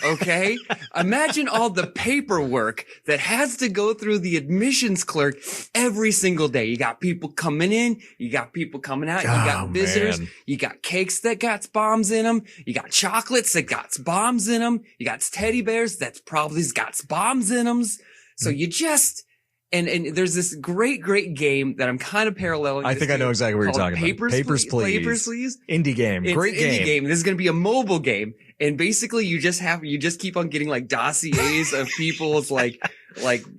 Okay. Imagine all the paperwork that has to go through the admissions clerk every single day. You got people coming in. You got people coming out. You got visitors. Man. You got cakes that got bombs in them. You got chocolates that got bombs in them. You got teddy bears that's probably got bombs in them. So you just, and there's this great game that I'm kind of paralleling. I think I know exactly what you're talking about. Papers, Please. Papers, Please. Indie game. Great game. Indie game. This is going to be a mobile game. And basically you just keep on getting like dossiers of people's like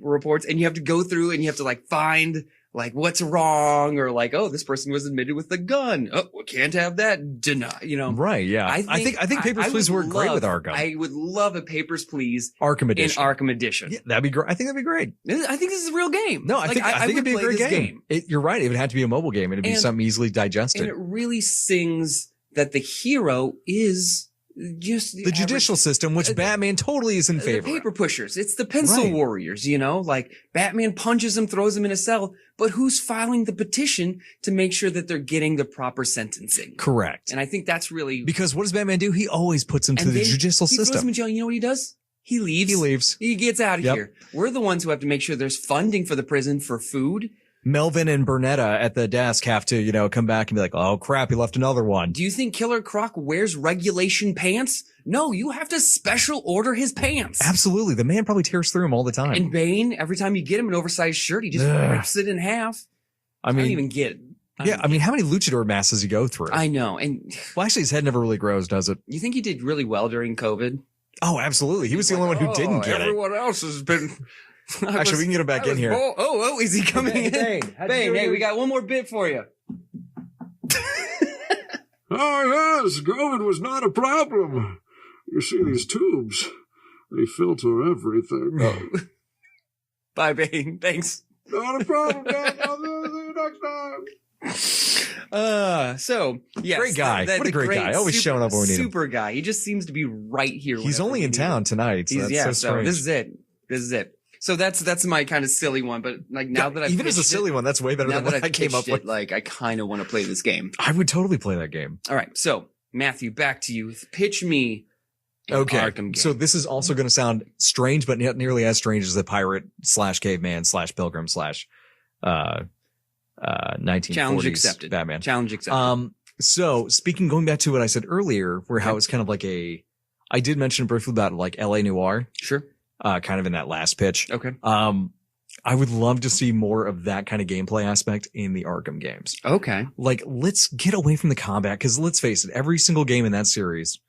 reports, and you have to go through and you have to like find like what's wrong, or like, oh, this person was admitted with a gun. Oh, we can't have that. Deny, Right. Yeah. I think Papers, Please work great with Arkham. I would love a Papers, Please Arkham Edition. In Arkham Edition. Yeah, that'd be great. I think that'd be great. I think this is a real game. No, I think it'd be a great game. You're right. It would have to be a mobile game. It'd be something easily digested. And it really sings that the hero is just the judicial system, which Batman totally is in favor. The paper pushers. It's the pencil warriors, like Batman punches them, throws them in a cell, but who's filing the petition to make sure that they're getting the proper sentencing? Correct. And I think that's really because what does Batman do? He always puts them through the judicial system. He throws them in jail. You know what he does? He leaves. He gets out of here. We're the ones who have to make sure there's funding for the prison for food. Melvin and Bernetta at the desk have to, come back and be like, oh crap, he left another one. Do you think Killer Croc wears regulation pants? No, you have to special order his pants. Absolutely. The man probably tears through them all the time. And Bane, every time you get him an oversized shirt, he just rips it in half. I don't even get it. I mean, how many luchador masks does he go through? I know. And well, actually, his head never really grows, does it? You think he did really well during COVID? Oh, absolutely. He was the only one who didn't get it. Everyone else has been... Actually, we can get him back in here. Oh, is he coming in? Bane, hey, we got one more bit for you. Oh, yes, COVID was not a problem. You see these tubes, they filter everything. Oh. Bye, Bane. Thanks. Not a problem, Dan. I'll see you next time. So, yes. Great guy. What a great guy. Always showing up when we need him. Super guy. He just seems to be right here. He's only in town tonight. So that's so strange. This is it. So that's my kind of silly one, but like now that I've even as a silly one, that's way better than what I came up with. Like I kind of want to play this game. I would totally play that game. All right, so Matthew, back to you. Pitch me an Arkham game. So this is also going to sound strange, but not nearly as strange as the pirate / caveman / pilgrim / 1940s Challenge accepted. Batman. Challenge accepted. So going back to what I said earlier, where how it's kind of like I did mention briefly about like L.A. Noire. Sure. Kind of in that last pitch. Okay. I would love to see more of that kind of gameplay aspect in the Arkham games. Okay. Like, let's get away from the combat, because let's face it, every single game in that series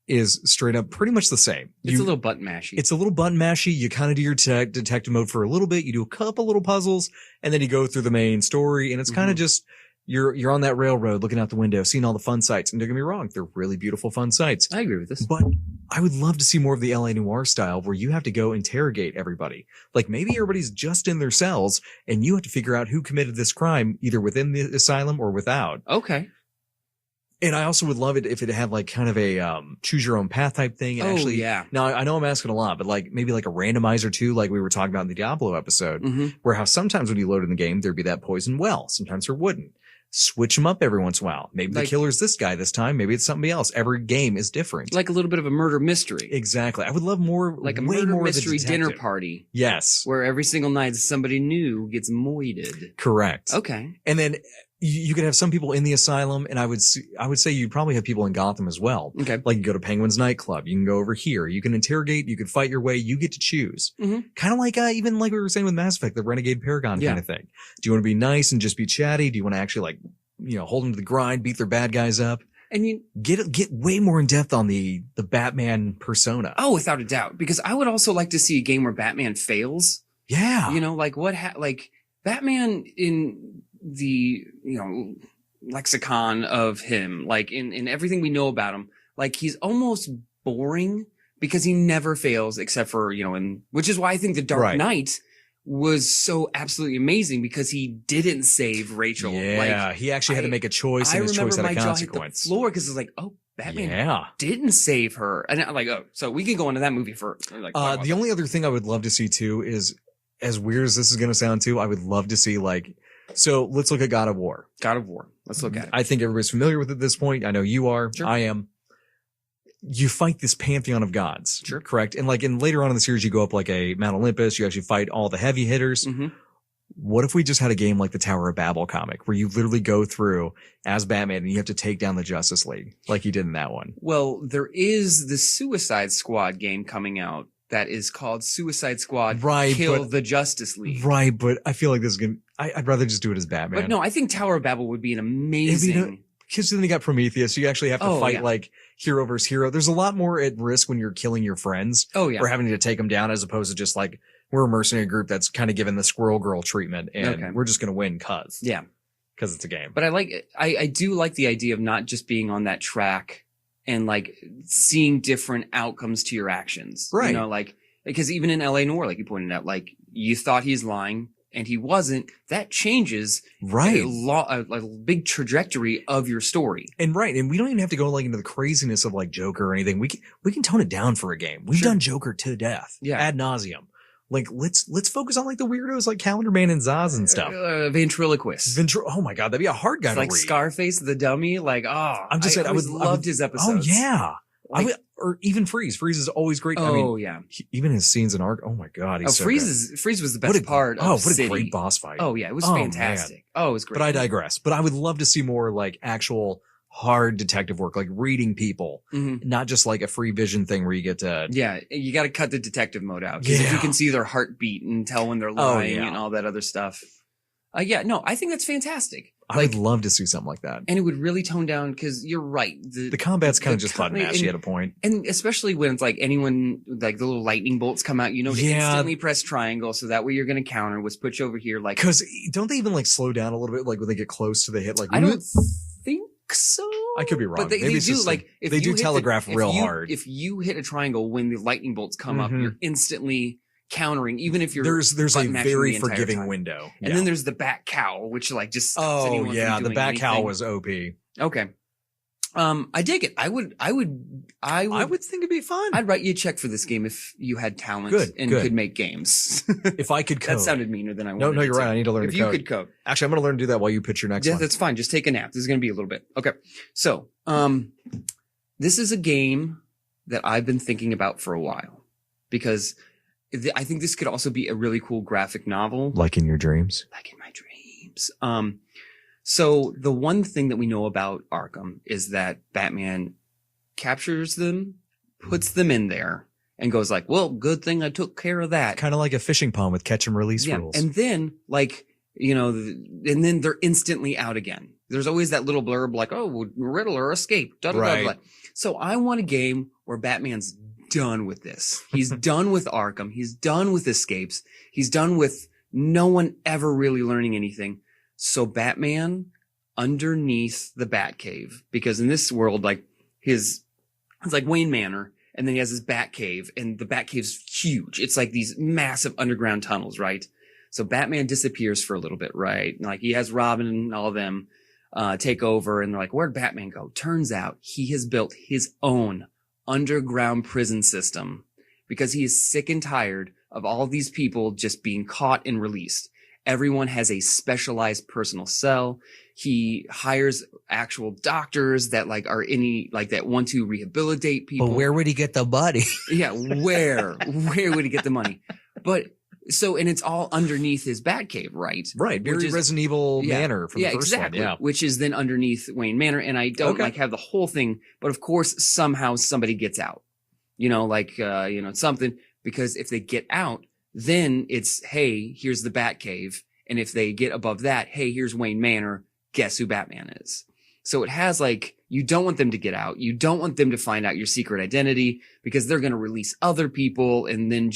is straight up pretty much the same. It's a little button mashy. It's a little button mashy. You kind of do your detective mode for a little bit. You do a couple little puzzles, and then you go through the main story, and it's kind of just you're on that railroad looking out the window, seeing all the fun sights. And don't get me wrong, they're really beautiful, fun sights. I agree with this. But I would love to see more of the LA Noire style where you have to go interrogate everybody. Like maybe everybody's just in their cells and you have to figure out who committed this crime either within the asylum or without. Okay. And I also would love it if it had like kind of a choose your own path type thing. And actually, yeah. Now I know I'm asking a lot, but like maybe like a randomizer too, like we were talking about in the Diablo episode, where how sometimes when you load in the game, there'd be that poison well. Sometimes there wouldn't. Switch them up every once in a while. Maybe the killer's this guy this time. Maybe it's somebody else. Every game is different. Like a little bit of a murder mystery. Exactly. I would love more. Like a way murder more mystery dinner party. Yes. Where every single night somebody new gets moited. Correct. Okay. And then you could have some people in the asylum, and I would say you'd probably have people in Gotham as well. Okay. Like you go to Penguin's nightclub. You can go over here. You can interrogate. You could fight your way. You get to choose. Kind of like even like we were saying with Mass Effect, the Renegade Paragon kind of thing. Do you want to be nice and just be chatty? Do you want to actually like, hold them to the grind, beat their bad guys up? And you get way more in depth on the Batman persona. Oh, without a doubt. Because I would also like to see a game where Batman fails. Yeah. Like like Batman in the, lexicon of him, like in everything we know about him, like he's almost boring because he never fails except for, which is why I think the Dark Knight was so absolutely amazing because he didn't save Rachel. Yeah, he actually had to make a choice, and his choice had a consequence. I remember my jaw hit the floor because it's like, oh, Batman didn't save her. And I'm like, oh, so we can go into that movie first. Like, the only other thing I would love to see too is, as weird as this is going to sound too, I would love to see so let's look at God of War. God of War. Let's look at it. I think everybody's familiar with it at this point. I know you are. Sure. I am. You fight this pantheon of gods. Sure. Correct. And later on in the series, you go up like a Mount Olympus. You actually fight all the heavy hitters. What if we just had a game like the Tower of Babel comic where you literally go through as Batman and you have to take down the Justice League like you did in that one? Well, there is the Suicide Squad game coming out that is called Suicide Squad Kill the Justice League. Right, but I feel like this is going to... I'd rather just do it as Batman. But no, I think Tower of Babel would be an amazing... Because then you got Prometheus. You actually have to fight like hero versus hero. There's a lot more at risk when you're killing your friends. Oh, yeah. Or having to take them down as opposed to just like, we're a mercenary group that's kind of given the Squirrel Girl treatment and we're just going to win cuz. Yeah. Because it's a game. But I do like the idea of not just being on that track and like seeing different outcomes to your actions. Right. Because even in LA Noire, like you pointed out, like you thought he's lying and he wasn't. That changes a big trajectory of your story. And and we don't even have to go into the craziness of like Joker or anything. We can tone it down for a game. We've done Joker to death, ad nauseum. Like let's focus on like the weirdos like Calendar Man and Zaz and stuff. Ventriloquist. Oh my god, that'd be a hard guy to read. Like Scarface the Dummy. Like I'm just saying, I loved his episodes. Oh yeah. Or even Freeze. Freeze is always great. Even his scenes in Ark. Oh my god, he's so good. Freeze was the best part. What a great boss fight. Oh yeah, it was fantastic. Man. Oh, it was great. But I digress. But I would love to see more like actual hard detective work, like reading people, not just like a free vision thing where you get to. Yeah, you got to cut the detective mode out because if you can see their heartbeat and tell when they're lying and all that other stuff. I think that's fantastic. I would love to see something like that. And it would really tone down because you're right. The combat's kind of just button mashy at a point. And especially when it's like anyone, like the little lightning bolts come out, to instantly press triangle so that way you're going to counter, which puts you over here. Like, because don't they even like slow down a little bit like when they get close to the hit? Like, I don't think so. I could be wrong. But they do like, if they do telegraph real hard. If you hit a triangle when the lightning bolts come up, you're instantly countering, even if you're there's a very forgiving window. And then there's the bat cowl, which like just stops anyone from doing the bat cowl anything. was OP. Okay. I dig it. I would think it'd be fun. I'd write you a check for this game if you had talent and could make games. If I could code. That sounded meaner than I wanted. No, you're right. I need to learn to code. If you could code. Actually, I'm going to learn to do that while you pitch your next one. Yeah, that's fine. Just take a nap. This is going to be a little bit. Okay. So, this is a game that I've been thinking about for a while because I think this could also be a really cool graphic novel. Like in your dreams? Like in my dreams. So the one thing that we know about Arkham is that Batman captures them, puts them in there, and goes like, well, good thing I took care of that. Kind of like a fishing pond with catch and release rules. And then like, and then they're instantly out again. There's always that little blurb like, oh, Riddler escaped. Right. So I want a game where Batman's done with this. He's done with Arkham. He's done with escapes. He's done with no one ever really learning anything. So Batman underneath the Batcave, because in this world, like it's like Wayne Manor, and then he has his Batcave, and the Batcave's huge. It's like these massive underground tunnels, right? So Batman disappears for a little bit, right? Like he has Robin and all of them take over, and they're like, where'd Batman go? Turns out he has built his own underground prison system because he is sick and tired of all these people just being caught and released. Everyone has a specialized personal cell. He hires actual doctors that like are that want to rehabilitate people. But where would he get the money? Yeah, where would he get the money? But so, and it's all underneath his Batcave, right? Right. Very Resident Evil Manor from the first exactly, one. Yeah, which is then underneath Wayne Manor. And I don't have the whole thing, but of course, somehow somebody gets out, something, because if they get out, then it's, hey, here's the Batcave. And if they get above that, hey, here's Wayne Manor. Guess who Batman is? So it has like, you don't want them to get out. You don't want them to find out your secret identity because they're going to release other people. And then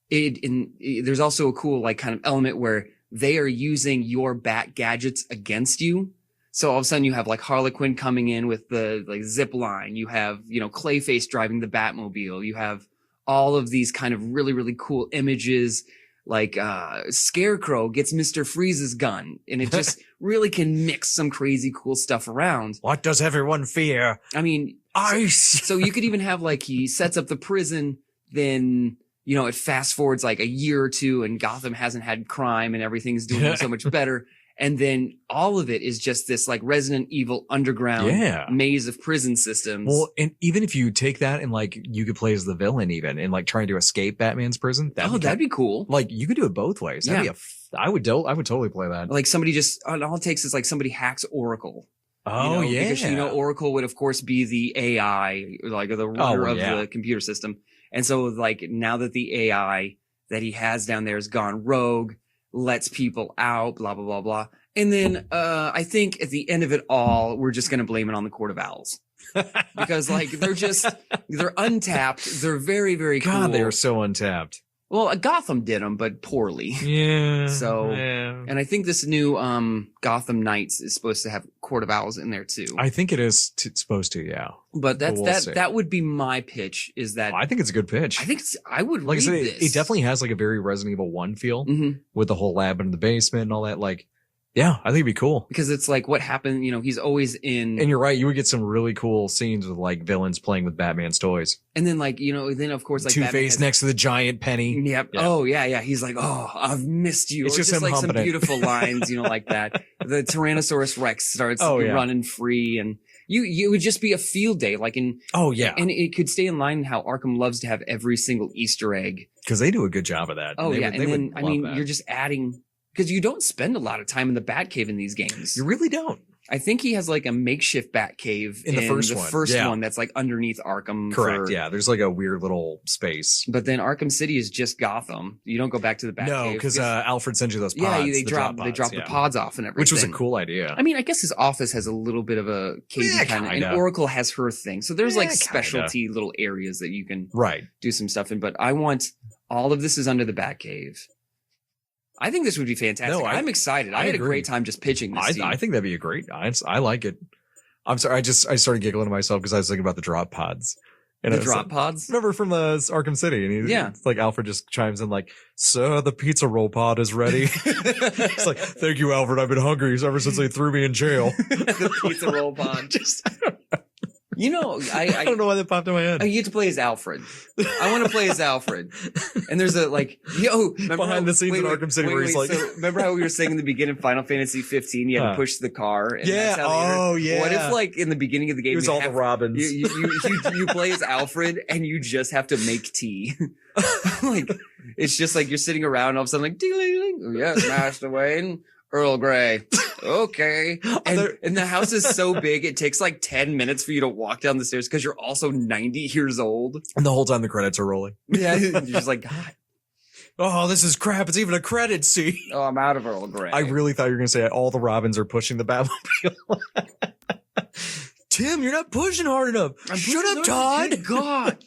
there's also a cool like kind of element where they are using your Bat gadgets against you. So all of a sudden you have like Harlequin coming in with the like zip line. You have, Clayface driving the Batmobile. You have all of these kind of really, really cool images. Like, Scarecrow gets Mr. Freeze's gun, and it just really can mix some crazy cool stuff around. What does everyone fear? I mean, ice. So you could even have like, he sets up the prison, then, it fast forwards like a year or two and Gotham hasn't had crime and everything's doing so much better. And then all of it is just this like Resident Evil underground maze of prison systems. Well, and even if you take that and like you could play as the villain even and like trying to escape Batman's prison. That'd be cool. Like you could do it both ways. That'd be I would totally play that. Like somebody all it takes is like somebody hacks Oracle. Oh, Because, Oracle would of course be the AI, like the ruler of the computer system. And so like now that the AI that he has down there has gone rogue, lets people out, blah, blah, blah, blah. And then, I think at the end of it all, we're just going to blame it on the Court of Owls because like, they're untapped. They're very, very cool. God, they're so untapped. Well, Gotham did them, but poorly. Yeah. So, and I think this new, Gotham Knights is supposed to have Court of Owls in there too. I think it is supposed to, yeah. But that would be my pitch is that. I think it's a good pitch. I would like read I said, this. it definitely has like a very Resident Evil 1 feel with the whole lab in the basement and all that. Like, yeah, I think it'd be cool. Because it's like what happened, he's always in. And you're right, you would get some really cool scenes with like villains playing with Batman's toys. And then like, then of course like Two-Face next to the giant penny. Yep. Yeah. Oh yeah. He's like, oh, I've missed you. It's just like some beautiful lines, like that. The Tyrannosaurus Rex starts running free and you would just be a field day like in. Oh yeah. And it could stay in line in how Arkham loves to have every single Easter egg. Because they do a good job of that. Oh yeah. And then, you're just adding. Because you don't spend a lot of time in the Batcave in these games. You really don't. I think he has like a makeshift Batcave in the first one that's like underneath Arkham. Correct. Yeah. There's like a weird little space. But then Arkham City is just Gotham. You don't go back to the Batcave. No, because Alfred sends you those pods. Yeah, they drop the pods off and everything. Which was a cool idea. I mean, I guess his office has a little bit of a cagey kind of, and Oracle has her thing. So there's like specialty little areas that you can do some stuff in. But I want all of this is under the Batcave. I think this would be fantastic. No, I'm excited. I had a great time just pitching this. I think that'd be a great. I like it. I'm sorry. I started giggling to myself because I was thinking about the drop pods. And the drop pods? Remember from Arkham City? And it's like Alfred just chimes in like, "Sir, the pizza roll pod is ready." It's like, "Thank you, Alfred. I've been hungry ever since they threw me in jail." The pizza roll pod. I don't know why that popped in my head. You get to play as Alfred. I want to play as Alfred. And there's behind the scenes in Arkham City where he's like, remember how we were saying in the beginning of Final Fantasy 15, you had to push the car. And that's how they What if like in the beginning of the game, it was all the Robins. You play as Alfred and you just have to make tea. Like, it's just like you're sitting around all of a sudden like, ding, yes, Master Wayne. Earl Grey. Okay. And the house is so big, it takes like 10 minutes for you to walk down the stairs because you're also 90 years old. And the whole time the credits are rolling. Yeah. You're just like, God. Oh, this is crap. It's even a credit scene. Oh, I'm out of Earl Grey. I really thought you were going to say all the Robins are pushing the Batmobile. Tim, you're not pushing hard enough. Shut up, Todd. Good God.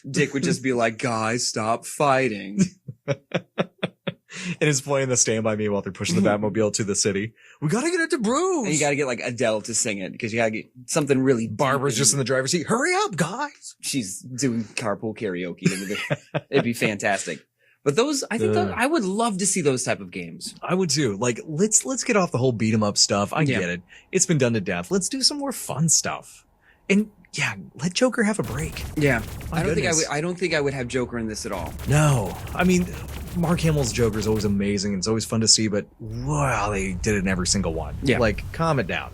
Dick would just be like, guys, stop fighting. And it's playing the Stand By Me while they're pushing the Batmobile to the city. We got to get it to Bruce. And you got to get like Adele to sing it because you got to get something really. Barbara's just in the driver's seat. Hurry up, guys. She's doing carpool karaoke. It'd be fantastic. But those, I think I would love to see those type of games. I would too. Like, let's get off the whole beat 'em up stuff. I get it. It's been done to death. Let's do some more fun stuff. And yeah, let Joker have a break. Yeah. I don't think I would have Joker in this at all. No. I mean, Mark Hamill's Joker is always amazing. It's always fun to see, but wow, they did it in every single one. Yeah. Like, calm it down.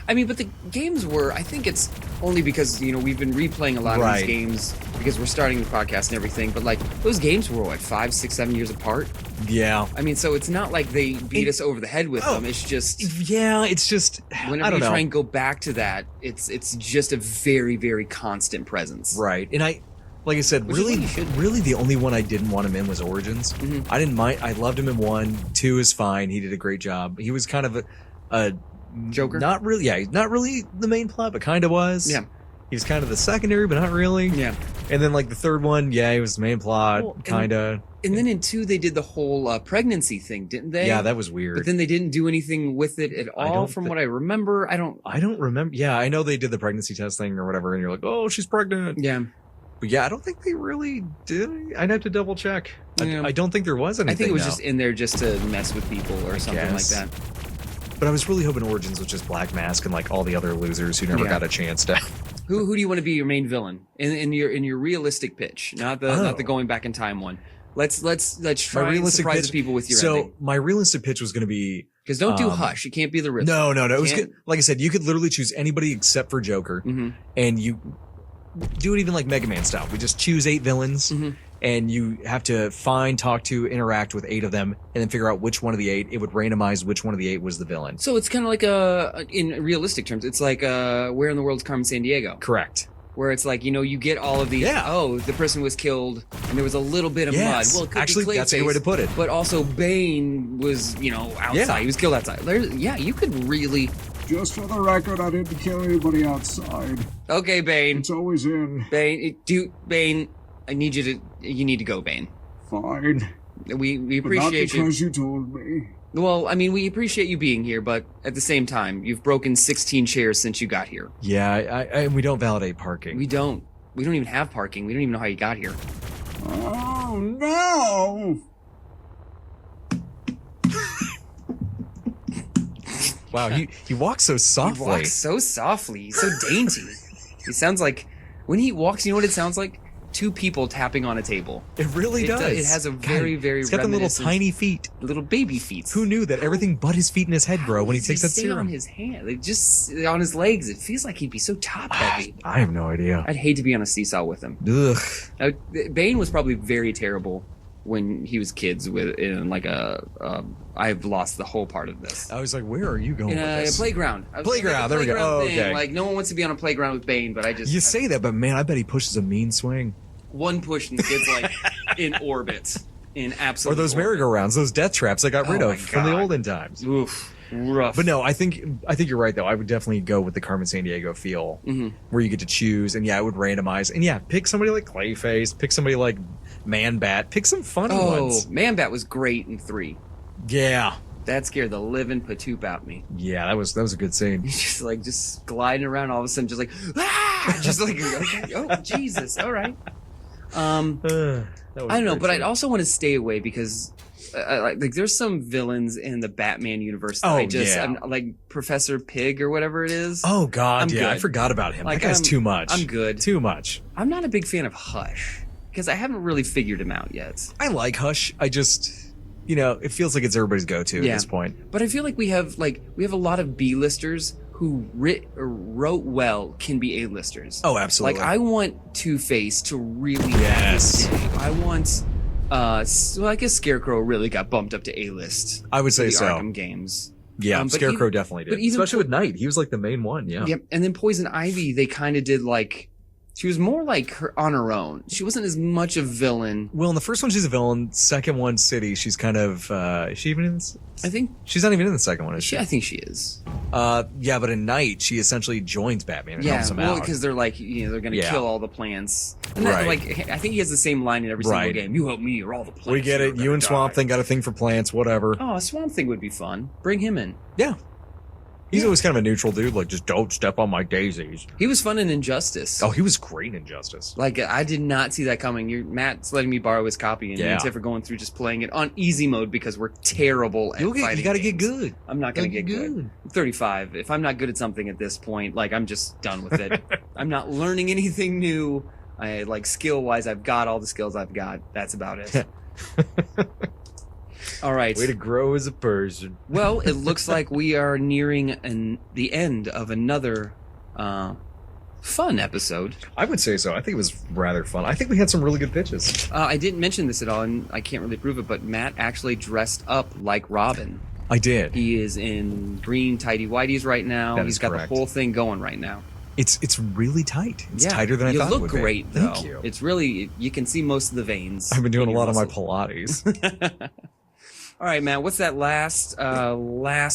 I mean, but the games were, I think it's only because, we've been replaying a lot of these games because we're starting the podcast and everything, but like those games were what, 5, 6, 7 years apart? Yeah. I mean, so it's not like they beat us over the head with them. It's just, yeah, it's just, whenever you try and go back to that, it's just a very, very constant presence. Right. And like I said, really the only one I didn't want him in was Origins. Mm-hmm. I didn't mind. I loved him in 1. 2 is fine. He did a great job. He was kind of a Joker? Not really. Yeah, not really the main plot, but kind of was. Yeah. He was kind of the secondary, but not really. Yeah. And then like the third one, he was the main plot, kind of. And then in 2, they did the whole pregnancy thing, didn't they? Yeah, that was weird. But then they didn't do anything with it at all, from what I remember. I don't remember. Yeah, I know they did the pregnancy test thing or whatever, and you're like, oh, she's pregnant. Yeah. But yeah, I don't think they really did. I'd have to double check. Yeah. I don't think there was anything. I think it was just in there just to mess with people or something like that. But I was really hoping Origins was just Black Mask and like all the other losers who never got a chance to. Who do you want to be your main villain in your realistic pitch, not the going back in time one? Let's try and surprise the people with your ending. So my realistic pitch was going to be, because don't do Hush. It can't be the Riddler. No. It was good. Like I said, you could literally choose anybody except for Joker, and you do it even like Mega Man style. We just choose 8 villains. And you have to talk to, interact with 8 of them, and then figure out which one of the 8. It would randomize which one of the 8 was the villain. So it's kind of like in realistic terms, it's like Where in the World's Carmen Sandiego? Correct. Where it's like, you get all of the, the person was killed, and there was a little bit of mud. Well, it could actually, be that's a good way to put it. But also Bane was, outside. Yeah. He was killed outside. You could really... Just for the record, I didn't kill anybody outside. Okay, Bane. It's always in. Bane, I need you to go, Bane. Fine. We appreciate but not because you told me. Well, I mean, we appreciate you being here, but at the same time, you've broken 16 chairs since you got here. Yeah, we don't validate parking. We don't even have parking. We don't even know how you got here. Oh, no! Wow, he walks so softly. He walks so softly. He's so dainty. He sounds like, when he walks, you know what it sounds like? 2 people tapping on a table. It really does. It has a very, very He's got the little tiny feet. Little baby feet. Who knew that everything but his feet and his head grow when he takes that serum? On his hand. Like, just on his legs. It feels like he'd be so top heavy. I have no idea. I'd hate to be on a seesaw with him. Ugh. Bane was probably very terrible when he was kids in like I've lost the whole part of this. I was like, where are you going with this? A playground. Playground, there we go. Oh, okay. Like, no one wants to be on a playground with Bane, but You say that, but man, I bet he pushes a mean swing. One push and the kid's like in orbit. In absolute Or those merry-go-rounds, those death traps I got rid of from the olden times. Oof. Rough. But no, I think you're right though. I would definitely go with the Carmen Sandiego feel, where you get to choose, and it would randomize, and pick somebody like Clayface, pick somebody like Man-Bat, pick some funny ones. Man-Bat was great in 3. Yeah, that scared the living patoop out me. Yeah, that was a good scene. He's just gliding around, all of a sudden, just like just like oh Jesus, all right. I don't know, but I'd also want to stay away because. Like there's some villains in the Batman universe that I'm like Professor Pig or whatever it is. Oh God, I forgot about him. Like, that guy's too much. I'm good. Too much. I'm not a big fan of Hush because I haven't really figured him out yet. I like Hush. I just, it feels like it's everybody's go-to at this point. But I feel like we have a lot of B-listers who wrote well can be A-listers. Oh, absolutely. Like I want Two-Face to really yes. I want So I guess Scarecrow really got bumped up to A-list. I would say the so. Arkham games. Yeah, but Scarecrow even- definitely did. but even Especially with Knight. He was like the main one, yeah. Yep. And then Poison Ivy, they kind of did like, she was more like her on her own. She wasn't as much a villain. Well, in the first one, she's a villain. Second one, City, she's kind of, is she even in I think she's not even in the second one, is she? I think she is. Yeah, but in Night, she essentially joins Batman and helps him out. because they're like, they're going to kill all the plants. And that, Right. like, I think he has the same line in every single Right. game. You help me or all the plants. We get are it. gonna You and Swamp die." Thing got a thing for plants, whatever. Oh, a Swamp Thing would be fun. Bring him in. Yeah. He's always kind of a neutral dude, like, just don't step on my daisies. He was fun in Injustice. Oh, he was great in Justice. Like, I did not see that coming. Matt's letting me borrow his copy, and me and Tiff are going through just playing it on easy mode because we're terrible at fighting You gotta games. get good. I'm not gonna get good. I'm 35. If I'm not good at something at this point, like, I'm just done with it. I'm not learning anything new. Skill-wise, I've got all the skills I've got. That's about it. All right. Way to grow as a person. Well, it looks like we are nearing the end of another fun episode. I would say so. I think it was rather fun. I think we had some really good pitches. I didn't mention this at all, and I can't really prove it, but Matt actually dressed up like Robin. I did. He is in green tighty whities right now. That He's is got correct. the whole thing going right now. It's really tight. It's tighter than I thought it You would look great, be. though. Thank you. It's really, you can see most of the veins. I've been doing a in your lot of my muscle. Pilates. All right, Matt, what's that last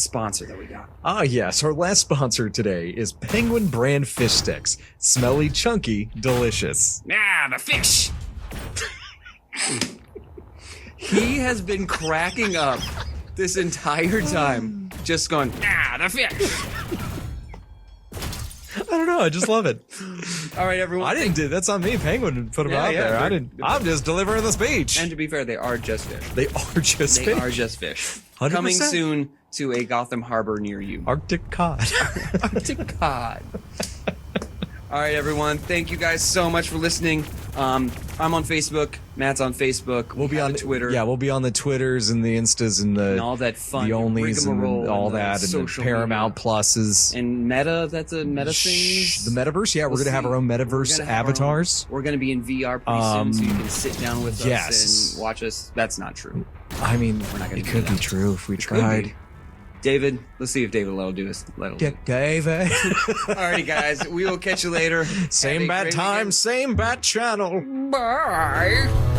sponsor that we got? Ah, yes. Our last sponsor today is Penguin brand fish sticks. Smelly, chunky, delicious. Ah, the fish! He has been cracking up this entire time, just going, the fish! I don't know. I just love it. All right, everyone. I didn't do that's on me. Penguin put them out there. I didn't. I'm just delivering the speech. And to be fair, they are just fish. They are just They fish. are just fish. 100%. Coming soon to a Gotham harbor near you. Arctic cod. Arctic cod. All right, everyone. Thank you guys so much for listening. I'm on Facebook. Matt's on Facebook. We'll be on Twitter. Yeah, we'll be on the Twitters and the Instas and And all that fun the onlys rigmarole and all and the that and the social Paramount Pluses. And Meta, that's a Meta Shh, thing. the metaverse, yeah, we're We'll gonna have see. our own We're metaverse gonna have our avatars. We're going to be in VR pretty soon, so you can sit down with yes. us and watch us. That's not true. I mean, We're not gonna it do could that. be true if we It could tried. be. David, let's see if David will do us. David. Alrighty, guys. We will catch you later. Same Have a bat great time, weekend. same bat channel. Bye.